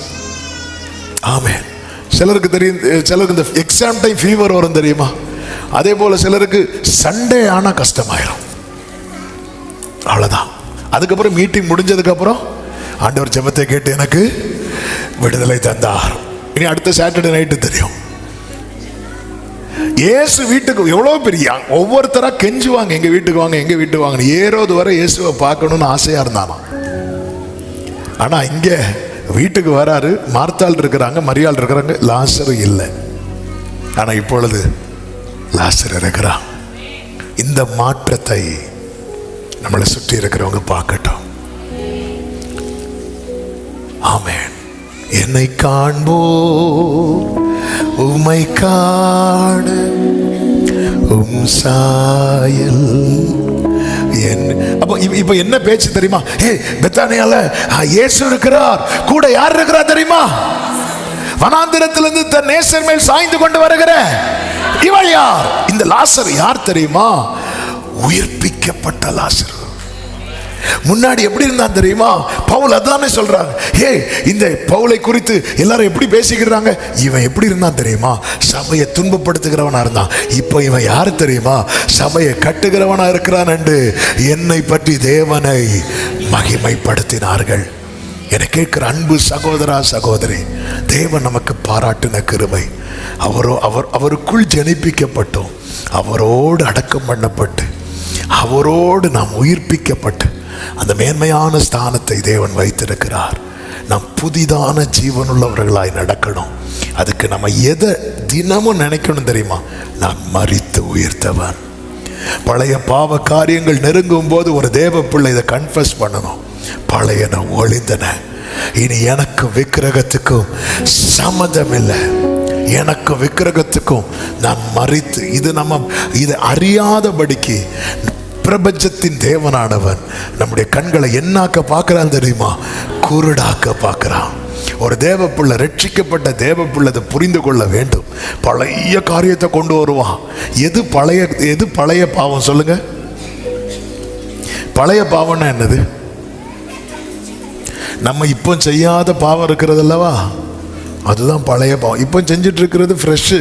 ஆமென். சிலருக்கு தெரியும், சிலருக்கு இந்த எக்ஸாம் டைம் ஃபீவர் வரும் தெரியுமா? அதே போல சிலருக்கு சண்டே ஆனா கஷ்டமாயிரும். அவ்வளவுதான். அதுக்கப்புறம் மீட்டிங் முடிஞ்சதுக்கு அப்புறம் ஆண்டவர் ஜெபத்தை கேட்டு எனக்கு விடுதலை தந்தார். இனி அடுத்த சாட்டர்டே நைட்டு தெரியும். இயேசு வீட்டுக்கு எவ்வளவு பெரிய ஒவ்வொருத்தரா கெஞ்சுவாங்க, எங்க வீட்டுக்கு வாங்க. ஏரோது வரை இயேசுவை பார்க்கணும்னு ஆசையா இருந்தானா. ஆனா இங்க வீட்டுக்கு வராரு. மார்த்தாள் இருக்கிறாங்க, மரியாள் இருக்கிறாங்க, லாசரு இல்லை. ஆனா இப்பொழுது லாசர் இருக்கிறான். இந்த மாற்றத்தை நம்மளை சுற்றி இருக்கிறவங்க பார்க்கட்டும். ஆமென். என்னை காண்போ உம்மை காண உம் சாயல். அப்ப இப்ப என்ன பேச்சு தெரியுமா? பெத்தானியால இயேசு இருக்கிறார், கூட யார் இருக்கிறார் தெரியுமா? வனாந்திரத்திலிருந்து தன் நேசர் மேல் சாய்ந்து கொண்டு வருகிற இவள் யார்? இந்த லாசர் யார் தெரியுமா? உயிர்ப்பிக்கப்பட்ட லாசர். முன்னாடி எப்படி இருந்தான் தெரியுமா? பவுல் அதானே சொல்றாங்க. இந்த பவுலை குறித்து எல்லாரும் எப்படி பேசிக்கிறாங்க? இவன் எப்படி இருந்தான் தெரியுமா? சபையை துன்பப்படுத்துகிறவனா இருந்தான். இப்போ இவன் யாரு தெரியுமா? சபையை கட்டுகிறவனா இருக்கிறான் என்று என்னை பற்றி தேவனை மகிமைப்படுத்தினார்கள். என கேட்கிற அன்பு சகோதரா சகோதரி, தேவன் நமக்கு பாராட்டின கிருபை. அவருக்குள் ஜனிப்பிக்கப்பட்டோம், அவரோடு அடக்கம் பண்ணப்பட்டு, அவரோடு நாம் உயிர்ப்பிக்கப்பட்டு அந்த மேன்மையான ஸ்தானத்தை தேவன் வைத்திருக்கிறார். நாம் புதிதான ஜீவனுள்ளவர்களாய் நடக்கணும். அதுக்கு நம்ம எதை தினமும் நினைக்கணும் தெரியுமா? நான் மரித்து உயிர்த்தவன். பழைய பாவ காரியங்கள் நெருங்கும் போது ஒரு தேவ பிள்ளை இதை கன்ஃபஸ் பண்ணணும். பழையன ஒளிந்தன, இனி எனக்கு விக்கிரகத்துக்கும் சம்மதம் இல்லை, எனக்கு விக்கிரகத்துக்கும் நான் மரித்து. இதை அறியாதபடிக்கு பிரபஞ்சத்தின் தேவனானவன் நம்முடைய கண்களை என்னாக்க பார்க்கிறான் தெரியுமா? குருடாக்க பார்க்கிறான். ஒரு தேவ பிள்ளை, ரட்சிக்கப்பட்ட தேவ பிள்ளை அதை புரிந்து கொள்ள வேண்டும். பழைய காரியத்தை கொண்டு வருவான். எது பழைய பாவம் சொல்லுங்க? பழைய பாவம்னா என்னது? நம்ம இப்போ செய்யாத பாவம் இருக்கிறது அல்லவா, அதுதான் பழைய பாவம். இப்போ செஞ்சுட்டு இருக்கிறது ஃப்ரெஷ்ஷு.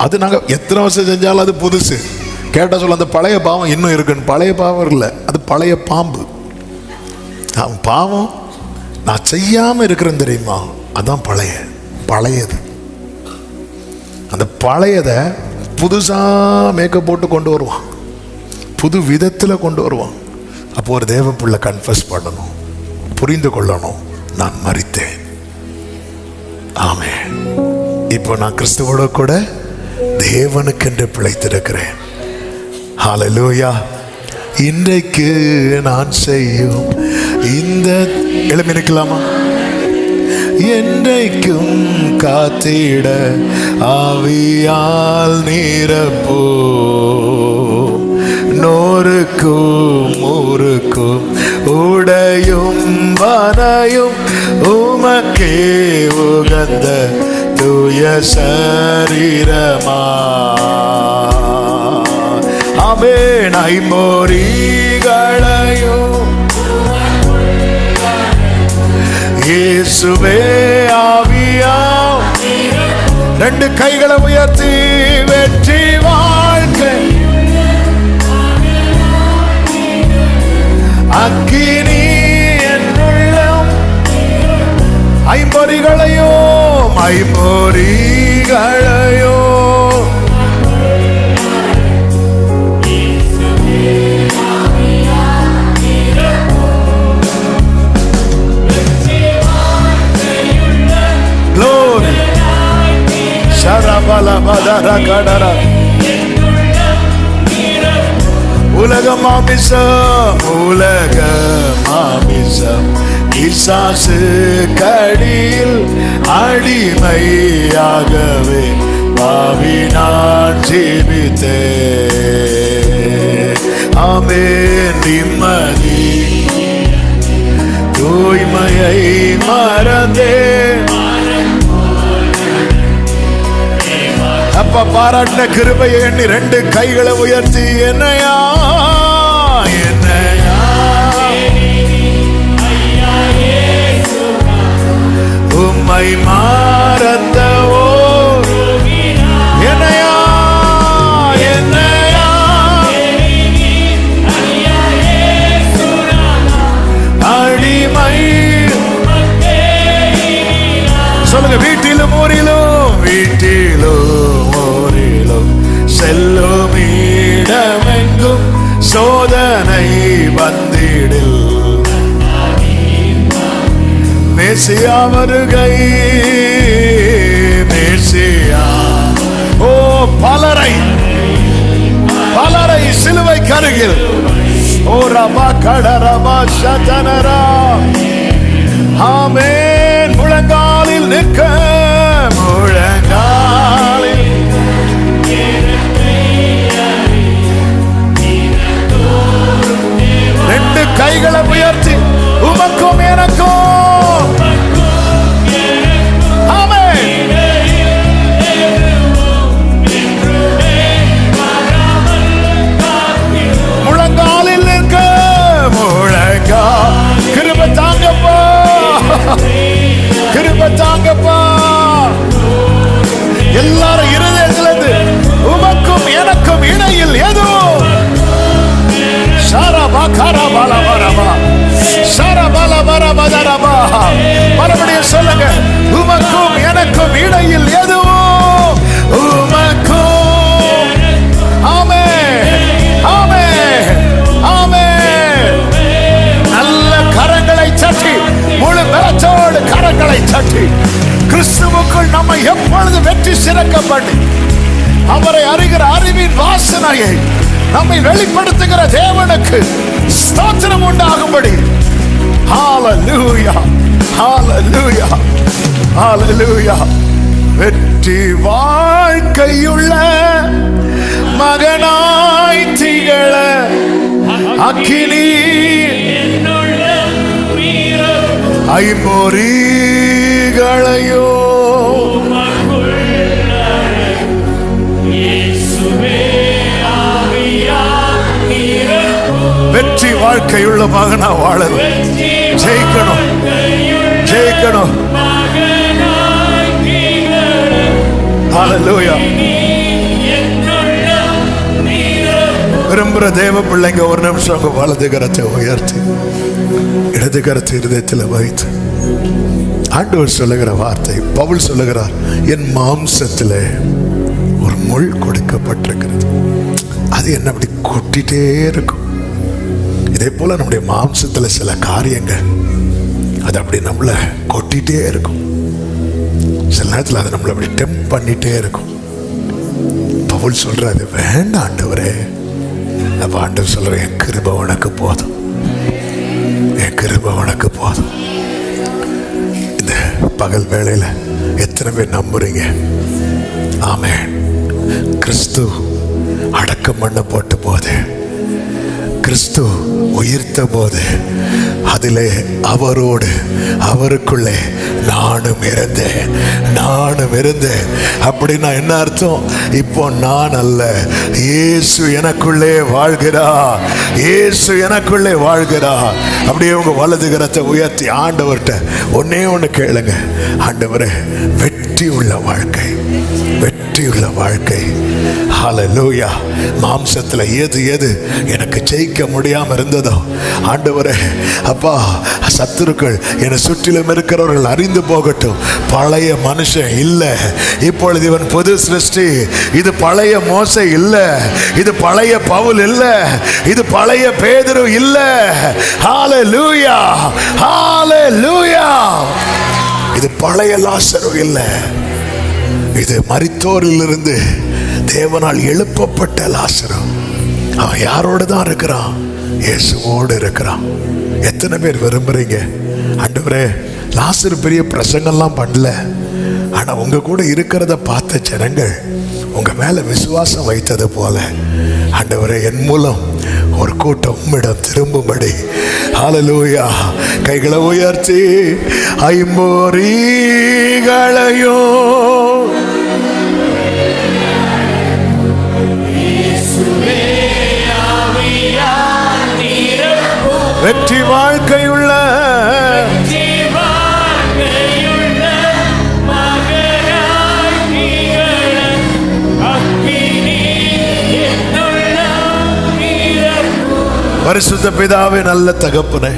அது நாங்கள் எத்தனை வருஷம் செஞ்சாலும் அது புதுசு. கேட்டால் சொல்ல அந்த பழைய பாவம் இன்னும் இருக்குன்னு. பழைய பாவம் இல்லை, அது பழைய பாம்பு. அவன் பாவம் நான் செய்யாமல் இருக்கிறேன் தெரியுமா? அதான் பழையது. அந்த பழையதை புதுசாக மேக்கப் போட்டு கொண்டு வருவான், புது விதத்தில் கொண்டு வருவான். அப்போ ஒரு தேவ பிள்ளை கன்ஃபஸ் பண்ணணும், புரிந்து கொள்ளணும், நான் மரித்தேன். ஆமென். இப்போ நான் கிறிஸ்துவோட கூட தேவனுக்கென்று பிழைத்திருக்கிறேன். ஹல்லேலூயா. இன்றைக்கு நான் செய்யும் இந்த எழுப்பி நிற்கலாமா? என்றைக்கும் காத்திட ஆவியால் நிரப்போ, நோருக்கும் ஊருக்கும் உடையும் வனையும் உமக்கே உகந்த தூய சரீரமா. ஆமென். ஐம்பொறிகளையும் இயேசுவே ஆவியாம். ரெண்டு கைகளை உயர்த்தி வெற்றி வாழ்க்கை அக்கினி ஐம்பொறிகளையோ ஐம்பொறிகளையோ Glory. Sharabala badara kadara. உலகமாமிசம் பிசாசு கடியில் அடிமையாகவே பாவி நான் ஜீவித்தேன். ஆமென். நிம்மதி தூய்மையை மறந்தேன். அப்ப பாராட்டின கிருபையை எண்ணி ரெண்டு கைகளை உயர்த்தி என்னையா என்னையா உம்மை மாறந்தவோ என்னையா என்னையா அடிமை சொல்லுங்க. வீட்டிலும் ஊரிலும் வீட்டிலும் ஊரிலும் செல்லும் இடமெங்கும் சோதனை வந்திடில் மேசியா வருகை மேசியா. ஓ பலரை சிலுவை கருகில் ஓ ரபா கடரபா சதனரா. ஆமென். முழங்காலில் நிற்க முழங்காலில் ரெண்டு கைகளை உயர்த்தி உமக்கும் எனக்கும் ஆமென். முழங்காலில் நிற்க முழங்கா. கிருபை தாங்கப்பா கிருபை தாங்கப்பா. எல்லாரும் இருதயத்திலிருந்து உமக்கும் எனக்கும் இடையில் எது மறுபடியும் சொல்லுங்க. உமக்கும் எனக்கும் இடையில் எதுவோ உமக்கும். ஆமென் ஆமென் ஆமென். நல்ல கரங்களை தட்டி முழு பலத்தோடு கரங்களை தட்டி கிறிஸ்துவுக்குள் நம்மை எப்பொழுது வெற்றி சிறக்க பண்ணி அவரை அறிகிற அறிவின் வாசனையை நம்மை வெளிப்படுத்துகிற தேவனுக்கு ஸ்தோத்திரம் உண்டாகும்படி. ஹalleluya ஹalleluya ஹalleluya. வெற்றி வாழ்க்கையுள்ள மகனாய் திகழ அக்கினி ஐம்பொறிகளையோ வெற்றி வாழ்க்கையுள்ள மகனா வாழணும். ஜெயிக்கணும் ஜெயிக்கணும். ஹalleluya. விரும்புகிற தேவ பிள்ளைங்க ஒரு நிமிஷம் வலது கரத்தை உயர்த்தி இடது கரத்தை இருதயத்தில் வைத்து ஆண்டவர் சொல்லுகிற வார்த்தை பவுல் சொல்லுகிறார். என் மாம்சத்தில் ஒரு முள் கொடுக்கப்பட்டிருக்கிறது. அது என்ன அப்படி கொட்டிட்டே இருக்கும். இதே போல நம்முடைய மாம்சத்துல சில காரியங்கள் அது அப்படி நம்மளை கொட்டிட்டே இருக்கும். சில நேரத்தில் அது நம்மளை அப்படி டெம்ப் பண்ணிட்டே இருக்கும். பவுல் சொல்றாரு, வேண்டாம் ஆண்டவரே. அப்ப ஆண்டவர் சொல்ற, என் கிருபை உனக்கு போதும், என் கிருபை உனக்கு போதும். இந்த பகல் வேளையில எத்தனை பேர் நம்புறீங்க? ஆமென். கிறிஸ்து அடக்கம் பண்ண போட்ட போது, கிறிஸ்து உயிர்த்த போது, அதிலே அவரோடு அவருக்குள்ளே நானும் இருந்தேன் அப்படின்னா என்ன அர்த்தம்? இப்போ நான் அல்ல, இயேசு எனக்குள்ளே வாழ்கிறார், இயேசு எனக்குள்ளே வாழ்கிறார். அப்படியே உங்க வலது கரத்தை உயர்த்தி ஆண்டவர்கிட்ட ஒன்னே ஒன்று கேளுங்க. ஆண்டவரே, வெற்றி உள்ள வாழ்க்கை, வெற்றி உள்ள வாழ்க்கை. ஹல்லேலூயா. மாம்சத்தில் எது எனக்கு ஜெயிக்க முடியாம இருந்ததோ, ஆண்டவரே அப்பா, சத்துருக்கள் என்னை சுற்றிலும் இருக்கிறவர்கள் அறிந்து ஒளிந்து போகட்டும். பழைய மனுஷன் இல்ல, இப்பொழுது இவன் புது சிருஷ்டி. இது பழைய மோசே இல்ல, இது பழைய பவுல் இல்ல, இது பழைய பேதுரு இல்ல. ஹalleluya, ஹalleluya. இது பழைய லாசரு இல்ல, இது மரித்தோரிலிருந்து தேவனால் எழுப்பப்பட்ட லாசரு. அவன் யாரோடு தான் இருக்கிறான்? இயேசுவோடு இருக்கிறான். எத்தனை பேர் விரும்புறீங்க, ஆண்டவரே லாசரு பெரிய பிரசங்கம்லாம் பண்ணல, ஆனா உங்க கூட இருக்கிறத பார்த்த ஜனங்கள் உங்க மேல விசுவாசம் வைத்தது போல, ஆண்டவரே என் மூலம் ஒரு கூட்டம் உம்மிடம் திரும்பும்படி. ஹalleluya. கைகளை உயர்த்தி ஐம்பொறிகளையோ வெற்றி வாழ்க்கையுள்ள பரிசுத்த பிதாவே, நல்ல தகப்பனே,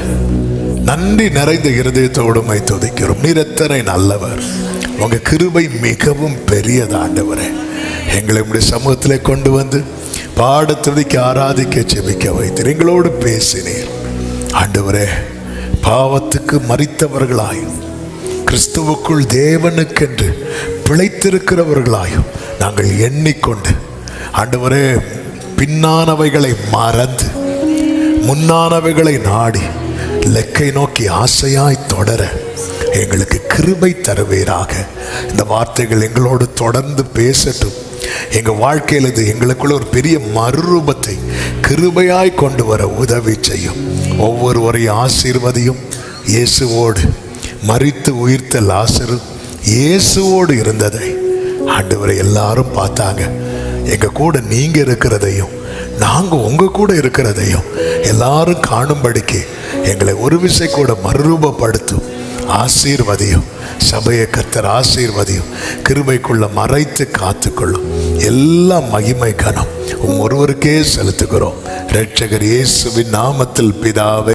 நன்றி நிறைந்த இருதயத்தோடு உம்மை துதிக்கிறோம். நீர் எத்தனை நல்லவர். உங்க கிருபை மிகவும் பெரியது ஆண்டவரே. எங்களை உம்முடைய சமூகத்திலே கொண்டு வந்து பாட துதிக்க ஆராதிக்க செபிக்க வைத்தீர். எங்களோடு பேசினீர் ஆண்டவரே. பாவத்துக்கு மரித்தவர்களாயும் கிறிஸ்துவுக்குள் தேவனுக்கென்று பிழைத்திருக்கிறவர்களாயும் நாங்கள் எண்ணிக்கொண்டு ஆண்டவரே பின்னானவைகளை மறந்து முன்னானவைகளை நாடி லெக்கை நோக்கி ஆசையாய் தொடர எங்களுக்கு கிருபை தருவீராக. இந்த வார்த்தைகள் எங்களோடு தொடர்ந்து பேசட்டும். எங்க வாழ்க்கையில் இது எங்களுக்குள்ள ஒரு பெரிய மறுரூபத்தை கிருபையாய் கொண்டு வர உதவி செய்யும். ஒவ்வொருவரையும் ஆசீர்வதியும். இயேசுவோடு மரித்து உயிர்த்த லாசரு இயேசுவோடு இருந்ததை ஆண்டவரை எல்லாரும் பார்த்தாங்க. எங்க கூட நீங்க இருக்கிறதையும் நாங்க உங்க கூட இருக்கிறதையும் எல்லாரும் காணும்படிக்கு எங்களை ஒரு விசை கூட மறுரூபப்படுத்தும். ஆசீர்வதியும். சபையை கர்த்தர் ஆசீர்வதியும். கிருபைக்குள்ள மறைத்து காத்துக்கொள்ளும். எல்லா மகிமை கனம் ஒருவருக்கே செலுத்துகிறோம். இரட்சகர் இயேசுவின் நாமத்தில் பிதாவே.